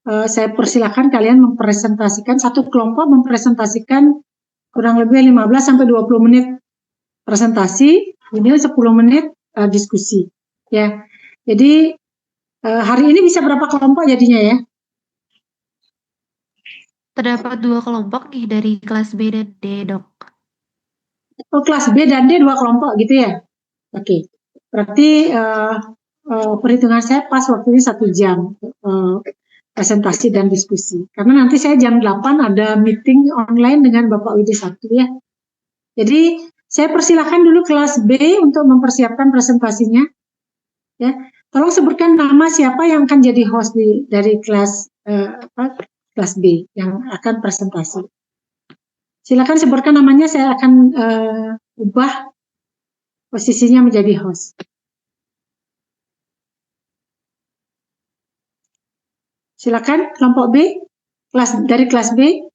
saya persilakan kalian mempresentasikan, satu kelompok mempresentasikan kurang lebih 15 sampai 20 menit presentasi, ini 10 menit diskusi. Ya, jadi hari ini bisa berapa kelompok jadinya ya? Terdapat 2 kelompok nih dari kelas B dan D, Dok. Oh, kelas B dan D 2 kelompok gitu ya? Oke, berarti perhitungan saya pas waktunya 1 jam presentasi dan diskusi. Karena nanti saya jam 8 ada meeting online dengan Bapak Widi 1 ya. Jadi saya persilahkan dulu kelas B untuk mempersiapkan presentasinya. Ya, tolong sebutkan nama siapa yang akan jadi host dari kelas kelas B yang akan presentasi. Silakan sebutkan namanya, saya akan ubah posisinya menjadi host. Silakan kelompok B, dari kelas B.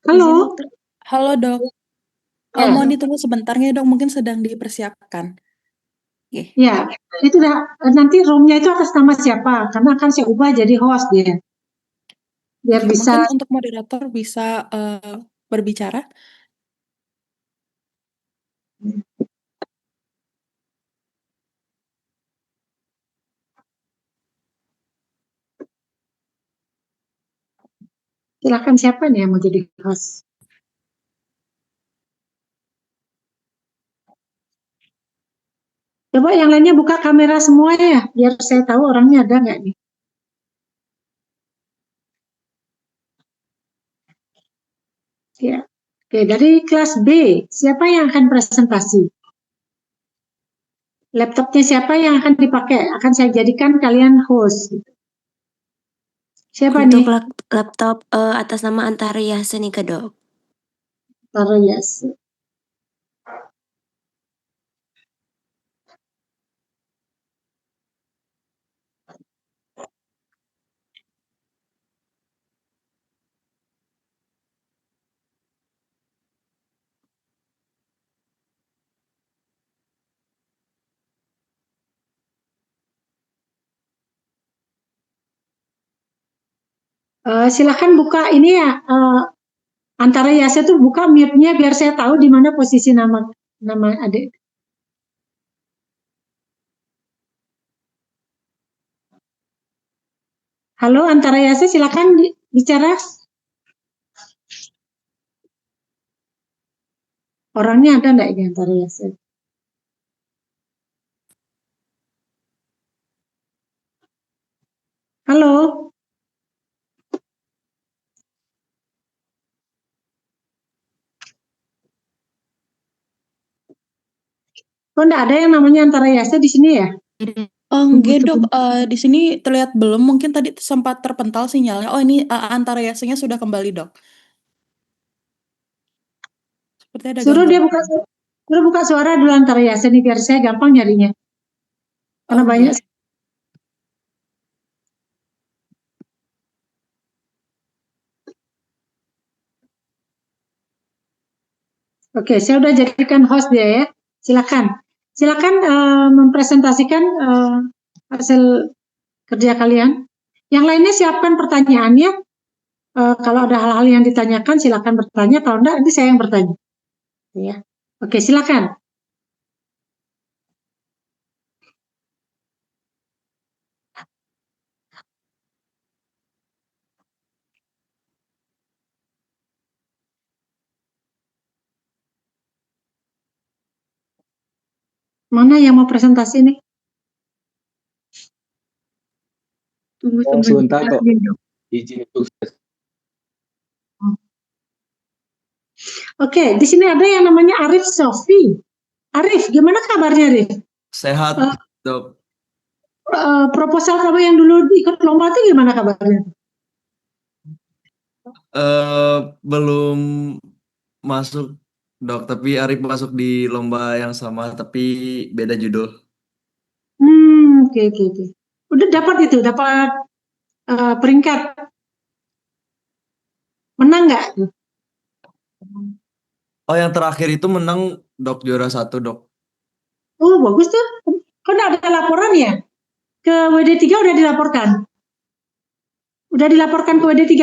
Halo. Halo dok. Ya. Mohon ditunggu sebentarnya dok, mungkin sedang dipersiapkan. Ya, itu nanti roomnya itu atas nama siapa? Karena akan saya ubah jadi host dia. Biar bisa. Mungkin untuk moderator bisa berbicara. Silakan, siapa nih yang mau jadi host? Coba yang lainnya buka kamera semua ya, biar saya tahu orangnya ada nggak nih. Ya, oke, dari kelas B, siapa yang akan presentasi? Laptopnya siapa yang akan dipakai? Akan saya jadikan kalian host. Siapa untuk nih? laptop atas nama Antara Yasenika dok. Antara Yas. Silakan buka ini ya, Antara Yasa tuh buka mute-nya biar saya tahu di mana posisi nama adik. Halo Antara Yasa, silakan bicara. Orangnya ada nggak ini Antara Yasa? Halo. Oh, enggak ada yang namanya Antara Yasa di sini ya? Oh enggak dok, di sini terlihat belum, mungkin tadi sempat terpental sinyalnya. Oh ini Antara Yasanya sudah kembali dok. Seperti ada Suruh buka suara dulu Antara Yasa nih biar saya gampang nyarinya. Karena banyak. Oke, saya udah jadikan host dia ya. Silakan mempresentasikan hasil kerja kalian. Yang lainnya siapkan pertanyaannya. Kalau ada hal-hal yang ditanyakan silakan bertanya. Kalau enggak nanti saya yang bertanya. Ya. Oke, silakan. Mana yang mau presentasi nih? Tunggu sebentar kok. Izin sukses. Oke, di sini ada yang namanya Arif Sofi. Arif, gimana kabarnya Arif? Sehat, dok. Proposal kamu yang dulu ikut lomba itu gimana kabarnya? Belum masuk, dok. Tapi Arif masuk di lomba yang sama, tapi beda judul. Oke. Udah dapat peringkat. Menang nggak? Oh, yang terakhir itu menang, dok, juara 1, dok. Oh, bagus tuh. Kan ada laporan ya? Ke WD3 udah dilaporkan? Udah dilaporkan ke WD3?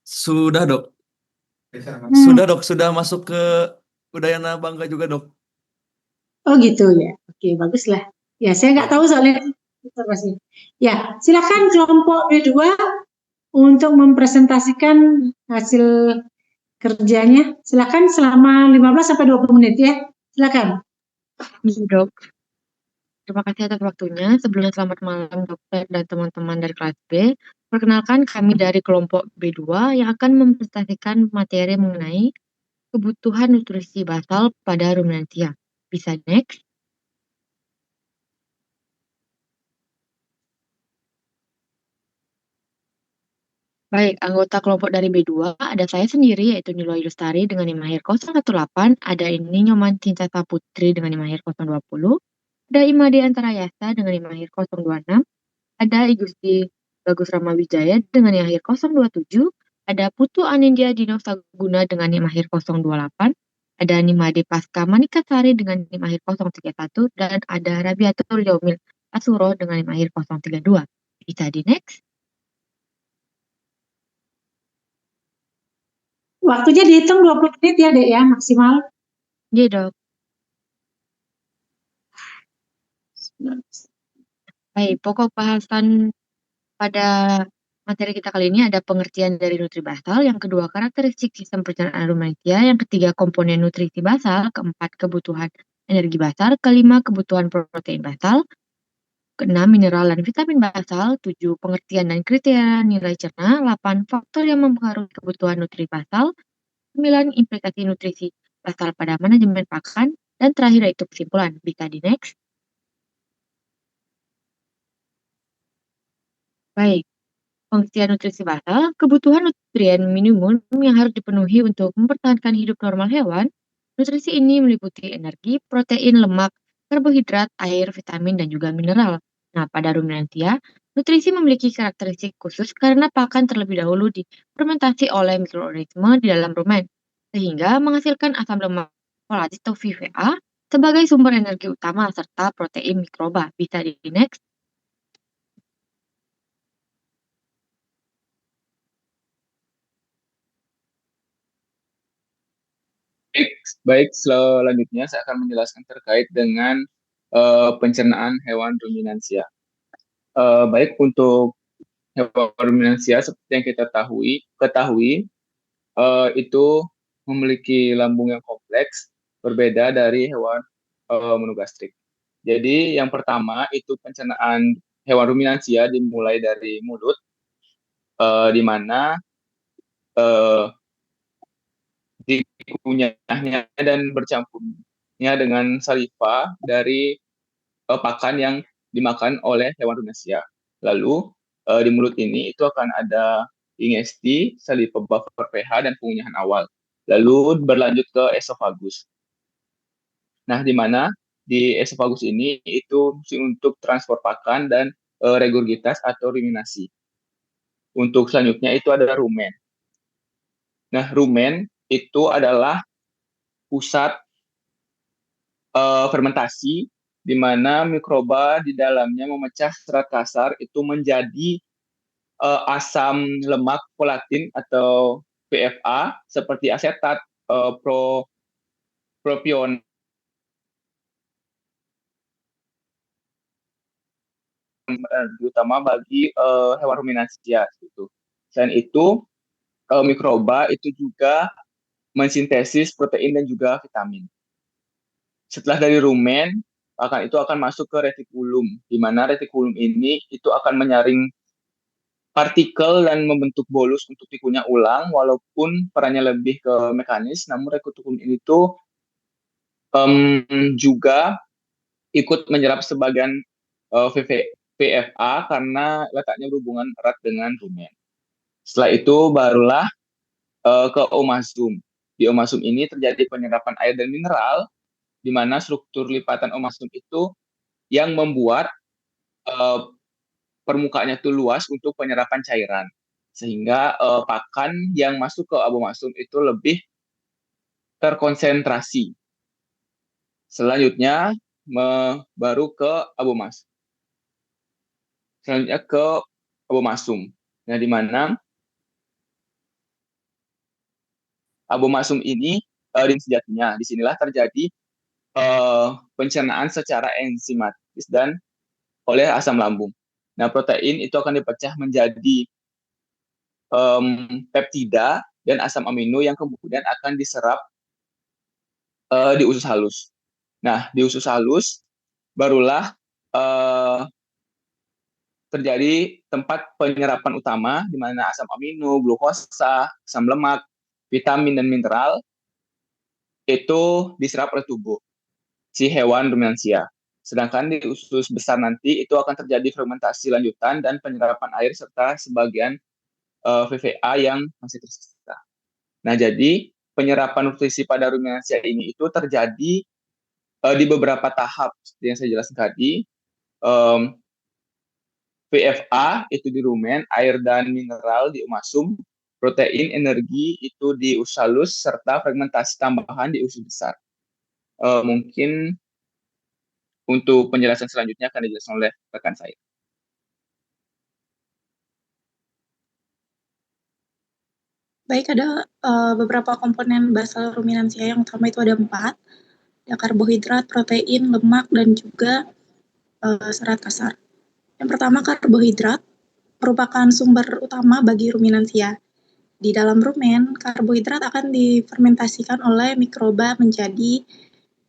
Sudah, Dok. Hmm. Sudah masuk ke Udayana Bangga juga, Dok. Oh gitu ya. Oke, bagus lah. Ya, saya nggak tahu soalnya informasi. Ya, silakan kelompok B2 untuk mempresentasikan hasil kerjanya. Silakan selama 15 sampai 20 menit ya. Silakan. Iya, Dok. Terima kasih atas waktunya. Sebelumnya selamat malam dokter dan teman-teman dari kelas B. Perkenalkan kami dari kelompok B2 yang akan mempresentasikan materi mengenai kebutuhan nutrisi basal pada ruminansia. Bisa next? Baik, anggota kelompok dari B2 ada saya sendiri yaitu Niloy Lestari dengan IMAHIR 018, ada ini Nyoman Cinta Putri dengan IMAHIR 020, ada Imade Antarayasa dengan IMAHIR 026, ada Igusti Bagus Ramawijaya dengan IMAHIR 027, ada Putu Anindya Dino Saguna dengan IMAHIR 028, ada Nimade Pasca Manikasari dengan IMAHIR 031, dan ada Rabiatul Yaumil Asuro dengan IMAHIR 032. Bisa di next? Waktunya dihitung 20 menit ya, Dek ya, maksimal. Iya, Dok. Baik, pokok bahasan pada materi kita kali ini ada pengertian dari nutri basal, yang kedua karakteristik sistem pencernaan rumensia, yang ketiga komponen nutrisi basal, keempat kebutuhan energi basal, kelima kebutuhan protein basal, keenam mineral dan vitamin basal, tujuh pengertian dan kriteria nilai cerna, 8 faktor yang mempengaruhi kebutuhan nutri basal, 9 implikasi nutrisi basal pada manajemen pakan, dan terakhir yaitu kesimpulan. Bisa di next. Baik. Pengertian nutrisi basal, kebutuhan nutrien minimum yang harus dipenuhi untuk mempertahankan hidup normal hewan. Nutrisi ini meliputi energi, protein, lemak, karbohidrat, air, vitamin, dan juga mineral. Nah, pada ruminansia, nutrisi memiliki karakteristik khusus karena pakan terlebih dahulu difermentasi oleh mikroorganisme di dalam rumen, sehingga menghasilkan asam lemak folatis atau VVA sebagai sumber energi utama serta protein mikroba. Bisa di next. Baik, selanjutnya saya akan menjelaskan terkait dengan pencernaan hewan ruminansia. Baik, untuk hewan ruminansia seperti yang kita ketahui itu memiliki lambung yang kompleks, berbeda dari hewan monogastrik. Jadi yang pertama itu pencernaan hewan ruminansia dimulai dari mulut, di mana eh, dikunyahnya dan bercampurnya dengan saliva dari pakan yang dimakan oleh hewan ruminansia. Lalu di mulut ini itu akan ada ingesti, saliva buffer pH, dan pengunyahan awal. Lalu berlanjut ke esofagus. Nah, di mana di esofagus ini itu untuk transport pakan dan regurgitas atau ruminasi. Untuk selanjutnya itu ada rumen. Nah, rumen itu adalah pusat fermentasi di mana mikroba di dalamnya memecah serat kasar itu menjadi asam lemak volatil atau PFA seperti asetat, propion, terutama bagi hewan ruminansia gitu. Selain itu mikroba itu juga mensintesis protein dan juga vitamin. Setelah dari rumen, itu akan masuk ke retikulum, di mana retikulum ini itu akan menyaring partikel dan membentuk bolus untuk dikunyah ulang, walaupun perannya lebih ke mekanis, namun retikulum ini tuh juga ikut menyerap sebagian VFA karena letaknya berhubungan erat dengan rumen. Setelah itu barulah ke omasum. Di omasum ini terjadi penyerapan air dan mineral, di mana struktur lipatan omasum itu yang membuat permukaannya itu luas untuk penyerapan cairan. Sehingga pakan yang masuk ke abomasum itu lebih terkonsentrasi. Selanjutnya baru ke abomasum. Selanjutnya ke abomasum. Nah, di mana abomasum ini ring sejatinya. Disinilah terjadi pencernaan secara enzimatis dan oleh asam lambung. Nah, protein itu akan dipecah menjadi peptida dan asam amino yang kemudian akan diserap di usus halus. Nah, di usus halus barulah terjadi tempat penyerapan utama di mana asam amino, glukosa, asam lemak, vitamin dan mineral itu diserap oleh tubuh si hewan ruminansia. Sedangkan di usus besar nanti itu akan terjadi fermentasi lanjutan dan penyerapan air serta sebagian VVA yang masih tersisa. Nah, jadi penyerapan nutrisi pada ruminansia ini itu terjadi di beberapa tahap seperti yang saya jelaskan tadi. VFA itu di rumen, air dan mineral di omasum, protein, energi itu di usus halus, serta fragmentasi tambahan di usus besar. Mungkin untuk penjelasan selanjutnya akan dijelaskan oleh rekan saya. Baik, ada beberapa komponen basal ruminansia. Yang utama itu ada 4, ada karbohidrat, protein, lemak, dan juga serat kasar. Yang pertama, karbohidrat merupakan sumber utama bagi ruminansia. Di dalam rumen, karbohidrat akan difermentasikan oleh mikroba menjadi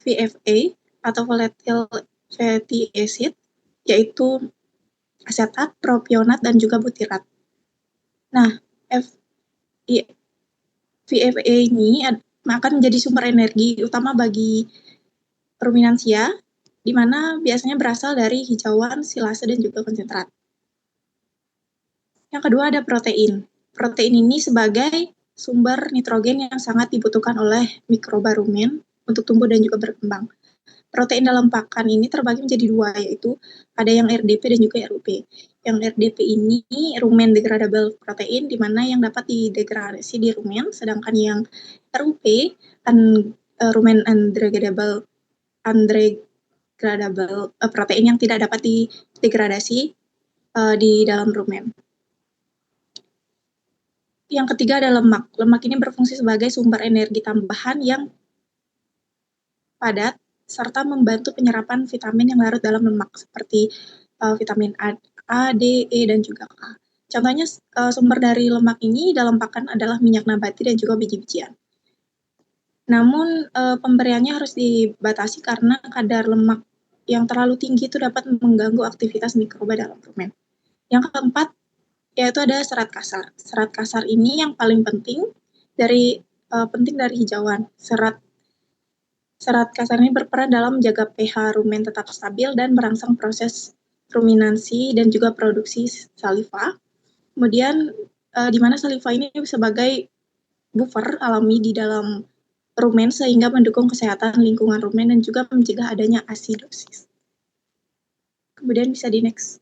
VFA atau volatile fatty acid, yaitu asetat, propionat, dan juga butirat. Nah, VFA ini akan menjadi sumber energi utama bagi ruminansia, di mana biasanya berasal dari hijauan, silase, dan juga konsentrat. Yang kedua ada protein. Protein ini sebagai sumber nitrogen yang sangat dibutuhkan oleh mikroba rumen untuk tumbuh dan juga berkembang. Protein dalam pakan ini terbagi menjadi 2, yaitu ada yang RDP dan juga RUP. Yang RDP ini rumen degradable protein, di mana yang dapat didegradasi di rumen, sedangkan yang RUP rumen undegradable protein yang tidak dapat didegradasi di dalam rumen. Yang ketiga ada lemak. Lemak ini berfungsi sebagai sumber energi tambahan yang padat serta membantu penyerapan vitamin yang larut dalam lemak seperti vitamin A, D, E, dan juga K. Contohnya sumber dari lemak ini dalam pakan adalah minyak nabati dan juga biji-bijian. Namun pemberiannya harus dibatasi karena kadar lemak yang terlalu tinggi itu dapat mengganggu aktivitas mikroba dalam rumen. Yang keempat yaitu ada serat kasar. Serat kasar ini yang paling penting dari hijauan. Serat kasar ini berperan dalam menjaga pH rumen tetap stabil dan merangsang proses ruminansi dan juga produksi saliva. Kemudian di mana saliva ini sebagai buffer alami di dalam rumen sehingga mendukung kesehatan lingkungan rumen dan juga mencegah adanya asidosis. Kemudian bisa di next.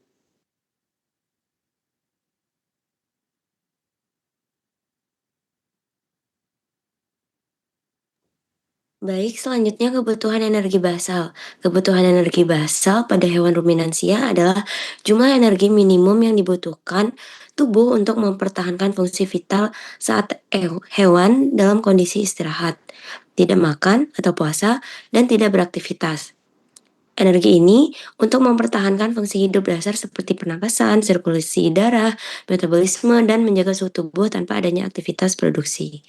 Baik, selanjutnya kebutuhan energi basal. Kebutuhan energi basal pada hewan ruminansia adalah jumlah energi minimum yang dibutuhkan tubuh untuk mempertahankan fungsi vital saat hewan dalam kondisi istirahat, tidak makan atau puasa, dan tidak beraktivitas. Energi ini untuk mempertahankan fungsi hidup dasar seperti pernapasan, sirkulasi darah, metabolisme, dan menjaga suhu tubuh tanpa adanya aktivitas produksi,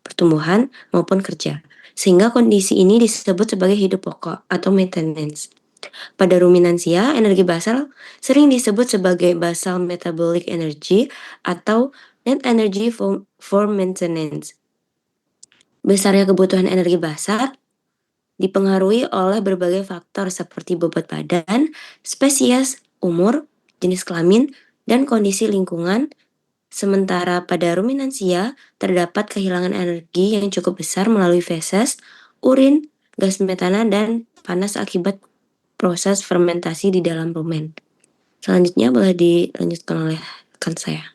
pertumbuhan, maupun kerja. Sehingga kondisi ini disebut sebagai hidup pokok atau maintenance. Pada ruminansia, energi basal sering disebut sebagai basal metabolic energy atau net energy for maintenance. Besarnya kebutuhan energi basal dipengaruhi oleh berbagai faktor seperti bobot badan, spesies, umur, jenis kelamin, dan kondisi lingkungan. Sementara pada ruminansia, terdapat kehilangan energi yang cukup besar melalui feses, urin, gas metana, dan panas akibat proses fermentasi di dalam rumen. Selanjutnya boleh dilanjutkan oleh rekan saya.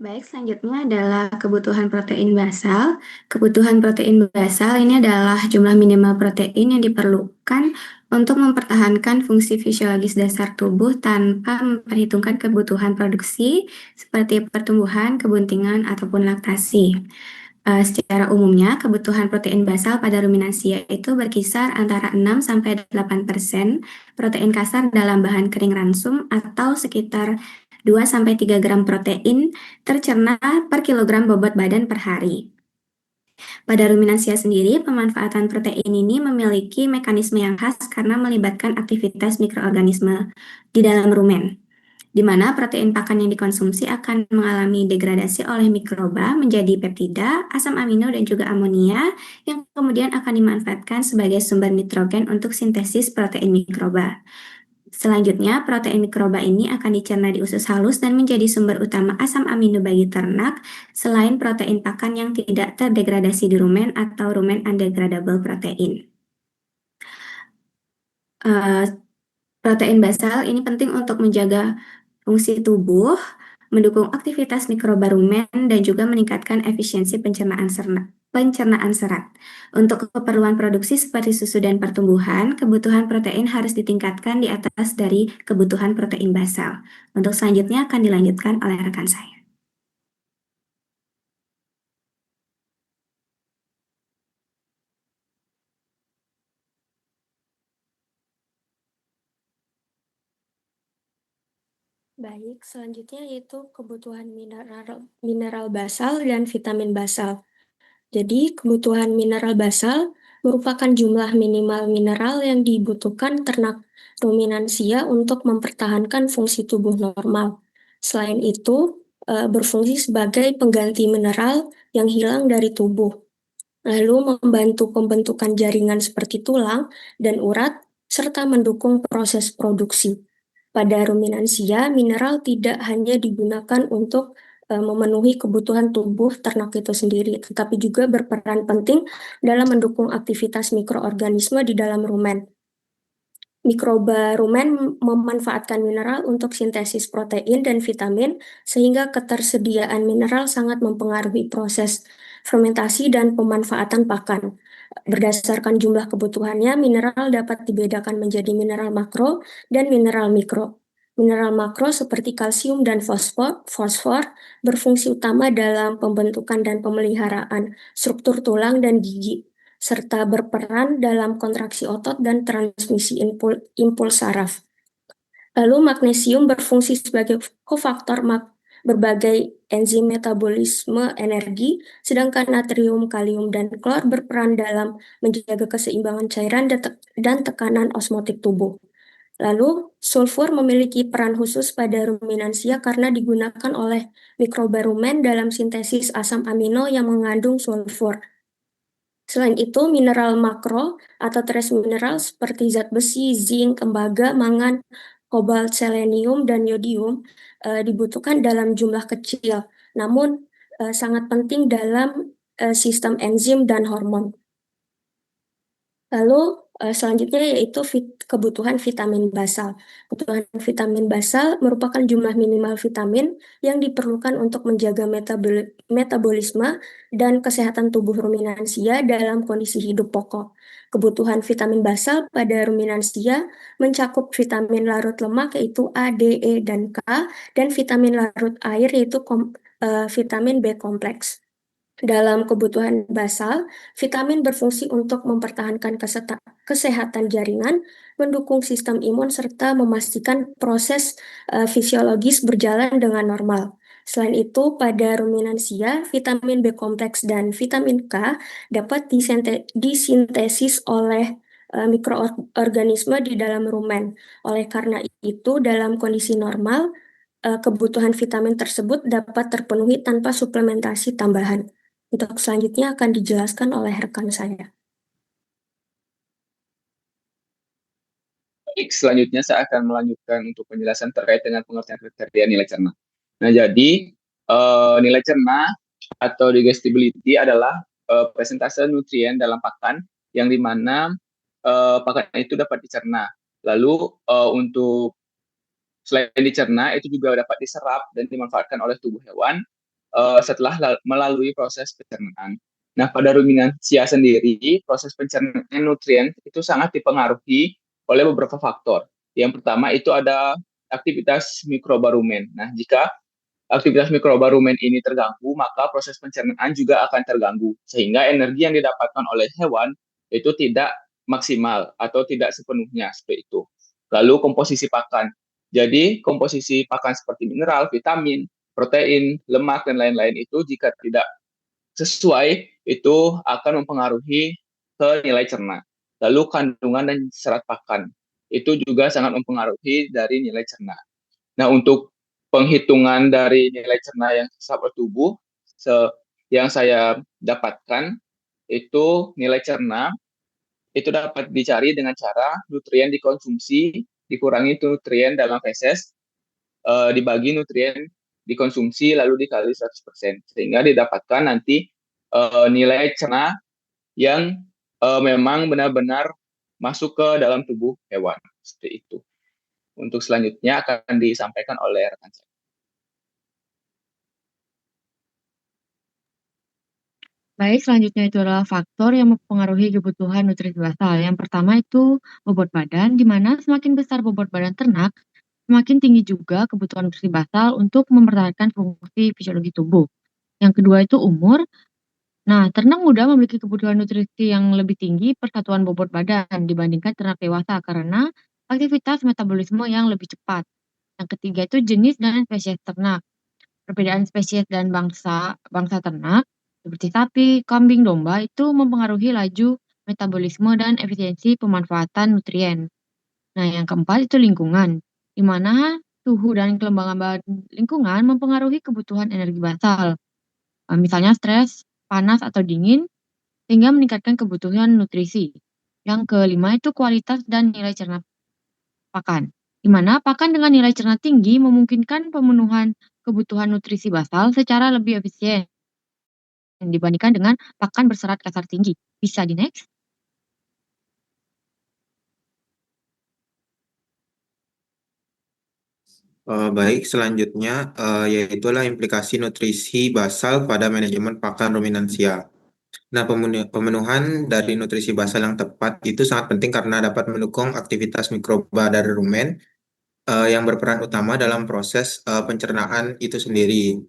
Baik, selanjutnya adalah kebutuhan protein basal. Kebutuhan protein basal ini adalah jumlah minimal protein yang diperlukan untuk mempertahankan fungsi fisiologis dasar tubuh tanpa memperhitungkan kebutuhan produksi seperti pertumbuhan, kebuntingan, ataupun laktasi. Secara umumnya, kebutuhan protein basal pada ruminansia itu berkisar antara 6-8% protein kasar dalam bahan kering ransum atau sekitar 2-3 gram protein tercerna per kilogram bobot badan per hari. Pada ruminansia sendiri, pemanfaatan protein ini memiliki mekanisme yang khas karena melibatkan aktivitas mikroorganisme di dalam rumen, di mana protein pakan yang dikonsumsi akan mengalami degradasi oleh mikroba menjadi peptida, asam amino, dan juga amonia yang kemudian akan dimanfaatkan sebagai sumber nitrogen untuk sintesis protein mikroba. Selanjutnya, protein mikroba ini akan dicerna di usus halus dan menjadi sumber utama asam amino bagi ternak, selain protein pakan yang tidak terdegradasi di rumen atau rumen undegradable protein. Protein basal ini penting untuk menjaga fungsi tubuh, mendukung aktivitas mikroba rumen, dan juga meningkatkan efisiensi pencernaan serat. Untuk keperluan produksi seperti susu dan pertumbuhan, kebutuhan protein harus ditingkatkan di atas dari kebutuhan protein basal. Untuk selanjutnya akan dilanjutkan oleh rekan saya. Baik, selanjutnya yaitu kebutuhan mineral basal dan vitamin basal. Jadi, kebutuhan mineral basal merupakan jumlah minimal mineral yang dibutuhkan ternak ruminansia untuk mempertahankan fungsi tubuh normal. Selain itu, berfungsi sebagai pengganti mineral yang hilang dari tubuh, lalu membantu pembentukan jaringan seperti tulang dan urat, serta mendukung proses produksi. Pada ruminansia, mineral tidak hanya digunakan untuk memenuhi kebutuhan tubuh ternak itu sendiri, tetapi juga berperan penting dalam mendukung aktivitas mikroorganisme di dalam rumen. Mikroba rumen memanfaatkan mineral untuk sintesis protein dan vitamin, sehingga ketersediaan mineral sangat mempengaruhi proses fermentasi dan pemanfaatan pakan. Berdasarkan jumlah kebutuhannya, mineral dapat dibedakan menjadi mineral makro dan mineral mikro. Mineral makro seperti kalsium dan fosfor berfungsi utama dalam pembentukan dan pemeliharaan struktur tulang dan gigi, serta berperan dalam kontraksi otot dan transmisi impuls saraf. Lalu magnesium berfungsi sebagai kofaktor berbagai enzim metabolisme energi, sedangkan natrium, kalium, dan klor berperan dalam menjaga keseimbangan cairan dan tekanan osmotik tubuh. Lalu, sulfur memiliki peran khusus pada ruminansia karena digunakan oleh mikroba rumen dalam sintesis asam amino yang mengandung sulfur. Selain itu, mineral makro atau trace mineral seperti zat besi, zinc, tembaga, mangan, kobalt, selenium, dan yodium dibutuhkan dalam jumlah kecil, namun sangat penting dalam sistem enzim dan hormon. Lalu selanjutnya yaitu kebutuhan vitamin basal. Kebutuhan vitamin basal merupakan jumlah minimal vitamin yang diperlukan untuk menjaga metabolisme dan kesehatan tubuh ruminansia dalam kondisi hidup pokok. Kebutuhan vitamin basal pada ruminansia mencakup vitamin larut lemak yaitu A, D, E, dan K, dan vitamin larut air yaitu vitamin B kompleks. Dalam kebutuhan basal, vitamin berfungsi untuk mempertahankan kesehatan jaringan, mendukung sistem imun, serta memastikan proses fisiologis berjalan dengan normal. Selain itu, pada ruminansia, vitamin B kompleks dan vitamin K dapat disintesis oleh mikroorganisme di dalam rumen. Oleh karena itu, dalam kondisi normal, kebutuhan vitamin tersebut dapat terpenuhi tanpa suplementasi tambahan. Untuk selanjutnya akan dijelaskan oleh rekan saya. Baik, selanjutnya saya akan melanjutkan untuk penjelasan terkait dengan pengertian kriteria nilai cerna. Nah, jadi nilai cerna atau digestibility adalah presentase nutrien dalam pakan yang dimana pakan itu dapat dicerna. Lalu untuk selain dicerna, itu juga dapat diserap dan dimanfaatkan oleh tubuh hewan setelah melalui proses pencernaan. Nah, pada ruminansia sendiri, proses pencernaan nutrien itu sangat dipengaruhi oleh beberapa faktor. Yang pertama itu ada aktivitas mikroba rumen. Nah, jika aktivitas mikroba rumen ini terganggu, maka proses pencernaan juga akan terganggu, sehingga energi yang didapatkan oleh hewan itu tidak maksimal atau tidak sepenuhnya seperti itu. Lalu komposisi pakan. Jadi komposisi pakan seperti mineral, vitamin, protein, lemak, dan lain-lain itu jika tidak sesuai itu akan mempengaruhi ke nilai cerna. Lalu kandungan dan serat pakan itu juga sangat mempengaruhi dari nilai cerna. Nah, untuk penghitungan dari nilai cerna yang sesat tubuh yang saya dapatkan itu nilai cerna itu dapat dicari dengan cara nutrien dikonsumsi dikurangi nutrien dalam feses dibagi nutrien dikonsumsi lalu dikali 100% sehingga didapatkan nanti nilai cerna yang memang benar-benar masuk ke dalam tubuh hewan seperti itu. Untuk selanjutnya akan disampaikan oleh rekan saya. Baik, selanjutnya itu adalah faktor yang mempengaruhi kebutuhan nutrisi basal. Yang pertama itu bobot badan, di mana semakin besar bobot badan ternak, semakin tinggi juga kebutuhan nutrisi basal untuk mempertahankan fungsi fisiologi tubuh. Yang kedua itu umur. Nah, ternak muda memiliki kebutuhan nutrisi yang lebih tinggi persatuan bobot badan dibandingkan ternak dewasa karena aktivitas metabolisme yang lebih cepat. Yang ketiga itu jenis dan spesies ternak. Perbedaan spesies dan bangsa ternak seperti sapi, kambing, domba itu mempengaruhi laju metabolisme dan efisiensi pemanfaatan nutrien. Nah, yang keempat itu lingkungan, di mana suhu dan kelembaban lingkungan mempengaruhi kebutuhan energi basal. Misalnya stres, panas atau dingin, sehingga meningkatkan kebutuhan nutrisi. Yang kelima itu kualitas dan nilai cerna pakan, di mana pakan dengan nilai cerna tinggi memungkinkan pemenuhan kebutuhan nutrisi basal secara lebih efisien dibandingkan dengan pakan berserat kasar tinggi. Bisa di next? Baik, selanjutnya yaitulah implikasi nutrisi basal pada manajemen pakan ruminansia. Nah, pemenuhan dari nutrisi basal yang tepat itu sangat penting karena dapat mendukung aktivitas mikroba dari rumen yang berperan utama dalam proses pencernaan itu sendiri.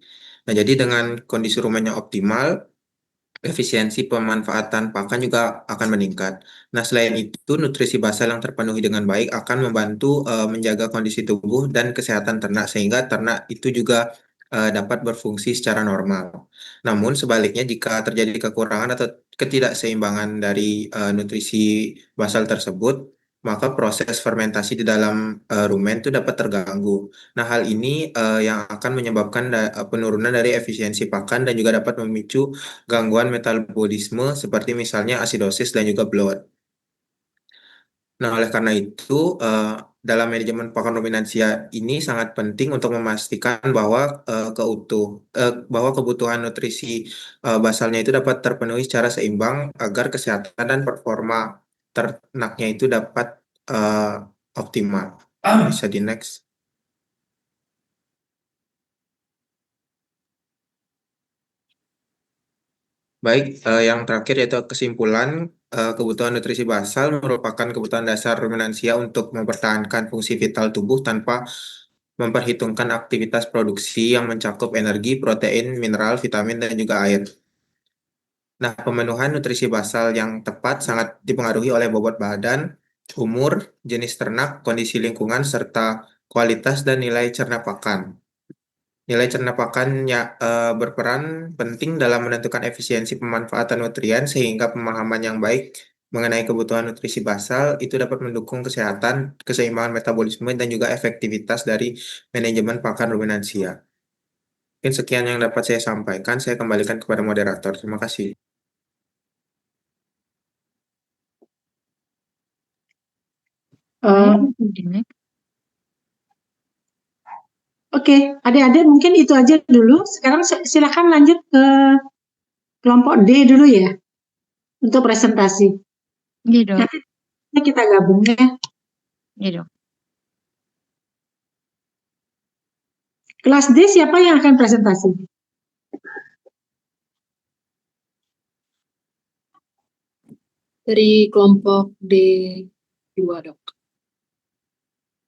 Nah, jadi dengan kondisi rumen yang optimal, efisiensi pemanfaatan pakan juga akan meningkat. Nah, selain itu, nutrisi basal yang terpenuhi dengan baik akan membantu menjaga kondisi tubuh dan kesehatan ternak, sehingga ternak itu juga dapat berfungsi secara normal. Namun, sebaliknya, jika terjadi kekurangan atau ketidakseimbangan dari nutrisi basal tersebut, maka proses fermentasi di dalam rumen itu dapat terganggu. Nah, hal ini yang akan menyebabkan penurunan dari efisiensi pakan dan juga dapat memicu gangguan metabolisme seperti misalnya asidosis dan juga bloat. Nah, oleh karena itu, dalam manajemen pakan ruminansia ini sangat penting untuk memastikan bahwa bahwa kebutuhan nutrisi basalnya itu dapat terpenuhi secara seimbang agar kesehatan dan performa ternaknya itu dapat optimal. Bisa di next. Baik, yang terakhir yaitu kesimpulan kebutuhan nutrisi basal merupakan kebutuhan dasar ruminansia untuk mempertahankan fungsi vital tubuh tanpa memperhitungkan aktivitas produksi yang mencakup energi, protein, mineral, vitamin, dan juga air. Nah, pemenuhan nutrisi basal yang tepat sangat dipengaruhi oleh bobot badan, umur, jenis ternak, kondisi lingkungan, serta kualitas dan nilai cerna pakan. Nilai cerna pakan berperan penting dalam menentukan efisiensi pemanfaatan nutrien sehingga pemahaman yang baik mengenai kebutuhan nutrisi basal itu dapat mendukung kesehatan, keseimbangan metabolisme, dan juga efektivitas dari manajemen pakan ruminansia. Mungkin sekian yang dapat saya sampaikan. Saya kembalikan kepada moderator. Terima kasih. Oke, adik-adik mungkin itu aja dulu. Sekarang silakan lanjut ke kelompok D dulu ya untuk presentasi. Iya, Dok. Nanti kita gabung ya. Iya, Dok. Kelas D siapa yang akan presentasi? Dari kelompok D2, Dok.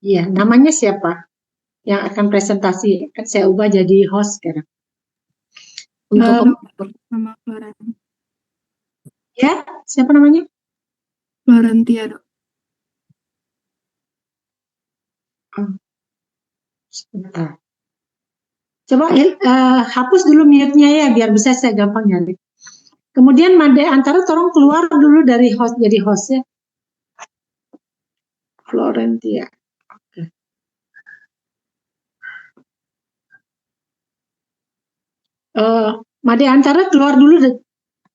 Iya, namanya siapa yang akan presentasi? Kan saya ubah jadi host sekarang. Untuk Nama Florentia. Ya, siapa namanya? Florentia, Dok. Sebentar. Coba hapus dulu mute-nya ya, biar bisa saya gampang nyari. Kemudian Made Antara tolong keluar dulu dari host, jadi host ya. Florentia. Oke. Made Antara keluar dulu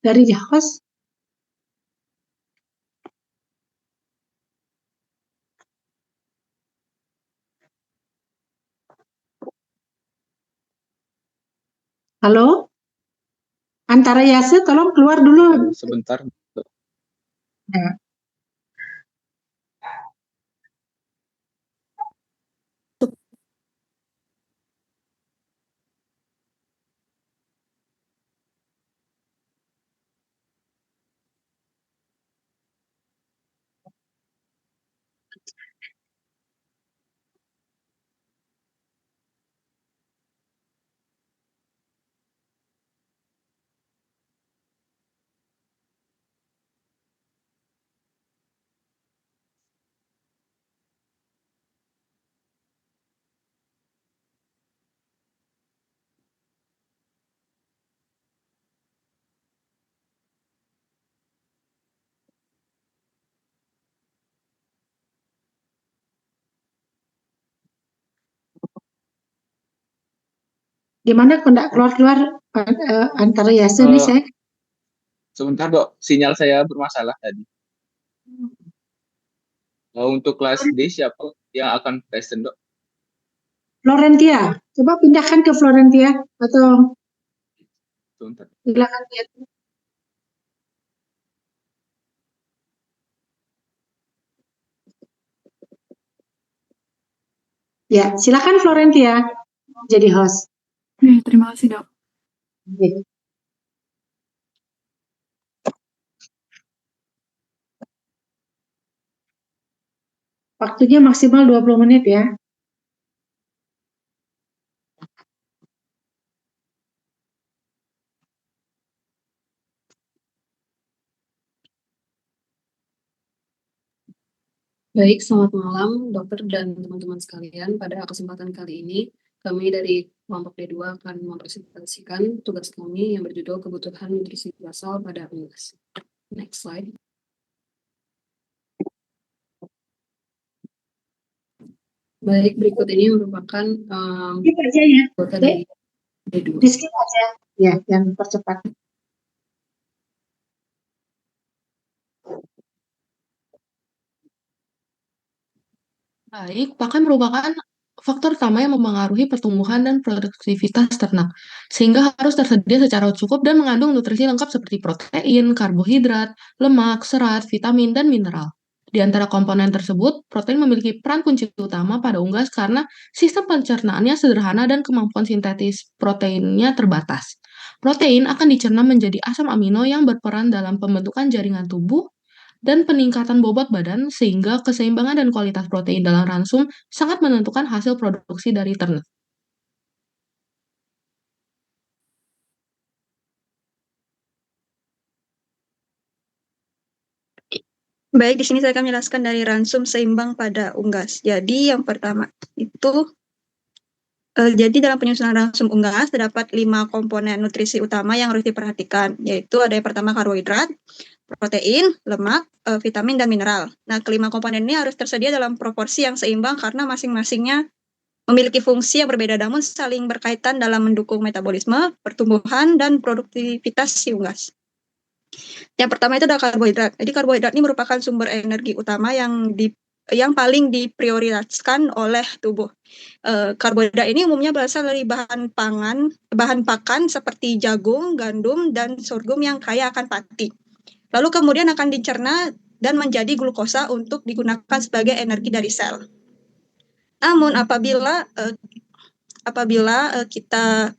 dari host. Halo? Antara Yase, tolong keluar dulu. Sebentar. Ya. Gimana kok enggak keluar-keluar Antara Yase nih saya? Sebentar, Dok. Sinyal saya bermasalah tadi. Untuk kelas D siapa yang akan present, Dok? Florentia. Coba pindahkan ke Florentia atau Sebentar. silakan lihat. Ya, silakan Florentia jadi host. Terima kasih, Dok. Oke. Waktunya maksimal 20 menit ya. Baik, selamat malam dokter dan teman-teman sekalian. Pada kesempatan kali ini, kami dari kelompok D2 akan mempresentasikan tugas kami yang berjudul Kebutuhan Nutrisi Basal pada unggas. Next slide. Baik, berikut ini merupakan Skip aja ya. anggota dari D2. Di skip aja. Ya, yang percepat. Baik, pakan merupakan faktor utama yang mempengaruhi pertumbuhan dan produktivitas ternak, sehingga harus tersedia secara cukup dan mengandung nutrisi lengkap seperti protein, karbohidrat, lemak, serat, vitamin, dan mineral. Di antara komponen tersebut, protein memiliki peran kunci utama pada unggas karena sistem pencernaannya sederhana dan kemampuan sintetis proteinnya terbatas. Protein akan dicerna menjadi asam amino yang berperan dalam pembentukan jaringan tubuh dan peningkatan bobot badan sehingga keseimbangan dan kualitas protein dalam ransum sangat menentukan hasil produksi dari ternak. Baik, di sini saya akan menjelaskan dari ransum seimbang pada unggas. Jadi yang pertama itu, jadi dalam penyusunan ransum unggas terdapat 5 komponen nutrisi utama yang harus diperhatikan, yaitu ada yang pertama karbohidrat, protein, lemak, vitamin, dan mineral. Nah, kelima komponen ini harus tersedia dalam proporsi yang seimbang karena masing-masingnya memiliki fungsi yang berbeda namun saling berkaitan dalam mendukung metabolisme, pertumbuhan, dan produktivitas si unggas. Yang pertama itu adalah karbohidrat. Jadi karbohidrat ini merupakan sumber energi utama yang paling diprioritaskan oleh tubuh. Karbohidrat ini umumnya berasal dari bahan pakan seperti jagung, gandum, dan sorghum yang kaya akan pati. Lalu kemudian akan dicerna dan menjadi glukosa untuk digunakan sebagai energi dari sel. Namun apabila kita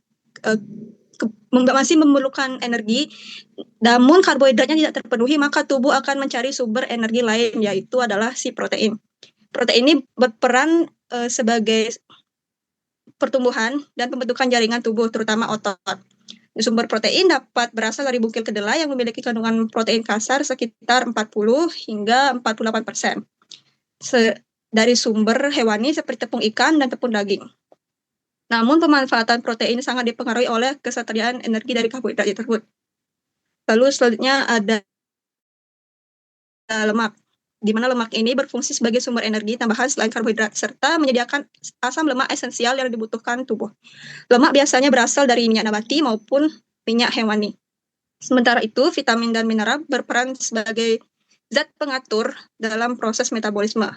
masih memerlukan energi, namun karbohidratnya tidak terpenuhi, maka tubuh akan mencari sumber energi lain, yaitu adalah si protein. Protein ini berperan sebagai pertumbuhan dan pembentukan jaringan tubuh, terutama otot. Sumber protein dapat berasal dari bungkil kedelai yang memiliki kandungan protein kasar sekitar 40 hingga 48%. Dari sumber hewani seperti tepung ikan dan tepung daging. Namun pemanfaatan protein sangat dipengaruhi oleh kesetiaan energi dari karbohidrat tersebut. Lalu selanjutnya ada lemak, di mana lemak ini berfungsi sebagai sumber energi tambahan selain karbohidrat, serta menyediakan asam lemak esensial yang dibutuhkan tubuh. Lemak biasanya berasal dari minyak nabati maupun minyak hewani. Sementara itu, vitamin dan mineral berperan sebagai zat pengatur dalam proses metabolisme,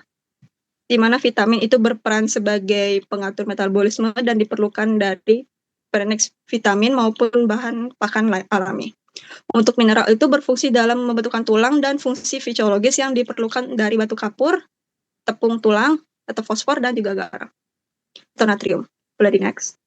di mana vitamin itu berperan sebagai pengatur metabolisme dan diperlukan dari perneks vitamin maupun bahan pakan alami. Untuk mineral itu berfungsi dalam membentukkan tulang dan fungsi fisiologis yang diperlukan dari batu kapur, tepung tulang, atau fosfor, dan juga garam atau natrium. Boleh di next.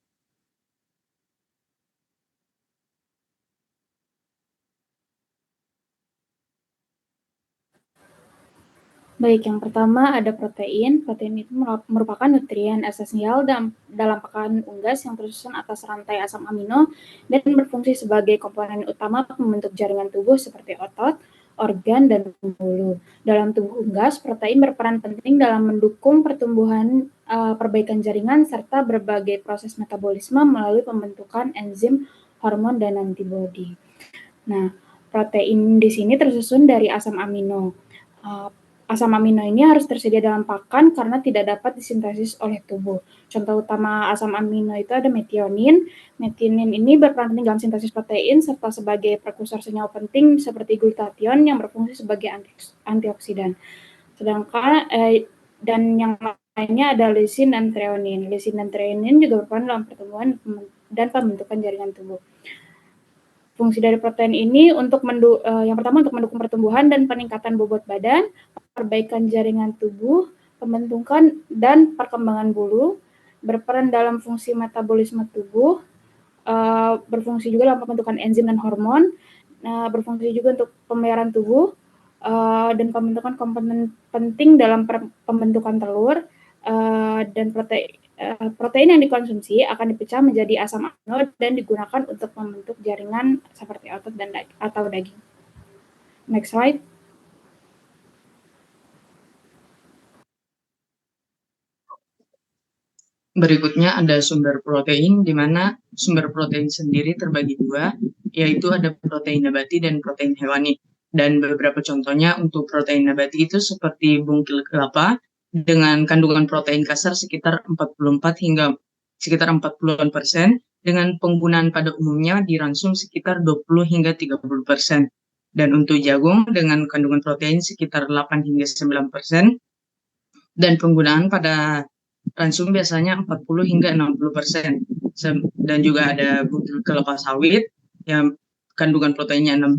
Baik, yang pertama ada protein. Protein itu merupakan nutrien esensial dalam pakan unggas yang tersusun atas rantai asam amino dan berfungsi sebagai komponen utama membentuk jaringan tubuh seperti otot, organ, dan bulu. Dalam tubuh unggas, protein berperan penting dalam mendukung pertumbuhan, perbaikan jaringan, serta berbagai proses metabolisme melalui pembentukan enzim, hormon, dan antibodi. Nah, protein di sini tersusun dari asam amino. Asam amino ini harus tersedia dalam pakan karena tidak dapat disintesis oleh tubuh. Contoh utama asam amino itu ada metionin. Metionin ini berperan penting dalam sintesis protein serta sebagai prekursor senyawa penting seperti glutathione yang berfungsi sebagai antioksidan. Sedangkan dan yang lainnya ada lisin dan treonin. Lisin dan treonin juga berperan dalam pertumbuhan dan pembentukan jaringan tubuh. Fungsi dari protein ini yang pertama untuk mendukung pertumbuhan dan peningkatan bobot badan, perbaikan jaringan tubuh, pembentukan dan perkembangan bulu, berperan dalam fungsi metabolisme tubuh, berfungsi juga dalam pembentukan enzim dan hormon, berfungsi juga untuk pemeliharaan tubuh, dan pembentukan komponen penting dalam pembentukan telur, dan protein yang dikonsumsi akan dipecah menjadi asam amino dan digunakan untuk membentuk jaringan seperti otot atau daging. Next slide. Berikutnya ada sumber protein, di mana sumber protein sendiri terbagi dua, yaitu ada protein nabati dan protein hewani. Dan beberapa contohnya untuk protein nabati itu seperti bungkil kelapa dengan kandungan protein kasar sekitar 44 hingga sekitar 40%, dengan penggunaan pada umumnya diransum sekitar 20 hingga 30%. Dan untuk jagung dengan kandungan protein sekitar 8 hingga 9%, dan penggunaan pada ransum biasanya 40 hingga 60%. Dan juga ada bungkil kelapa sawit yang kandungan proteinnya 16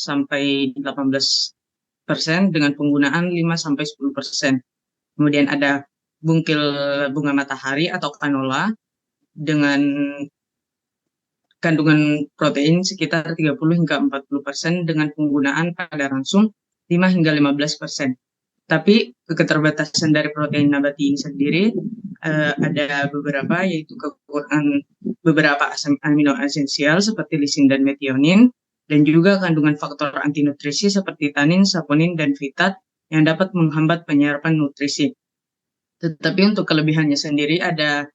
sampai 18% dengan penggunaan 5 sampai 10%. Kemudian ada bungkil bunga matahari atau canola dengan kandungan protein sekitar 30 hingga 40% dengan penggunaan pada ransum 5 hingga 15%. Tapi keterbatasan dari protein nabati ini sendiri ada beberapa, yaitu kekurangan beberapa asam amino esensial seperti lisin dan metionin, dan juga kandungan faktor antinutrisi seperti tanin, saponin, dan fitat yang dapat menghambat penyerapan nutrisi. Tetapi untuk kelebihannya sendiri ada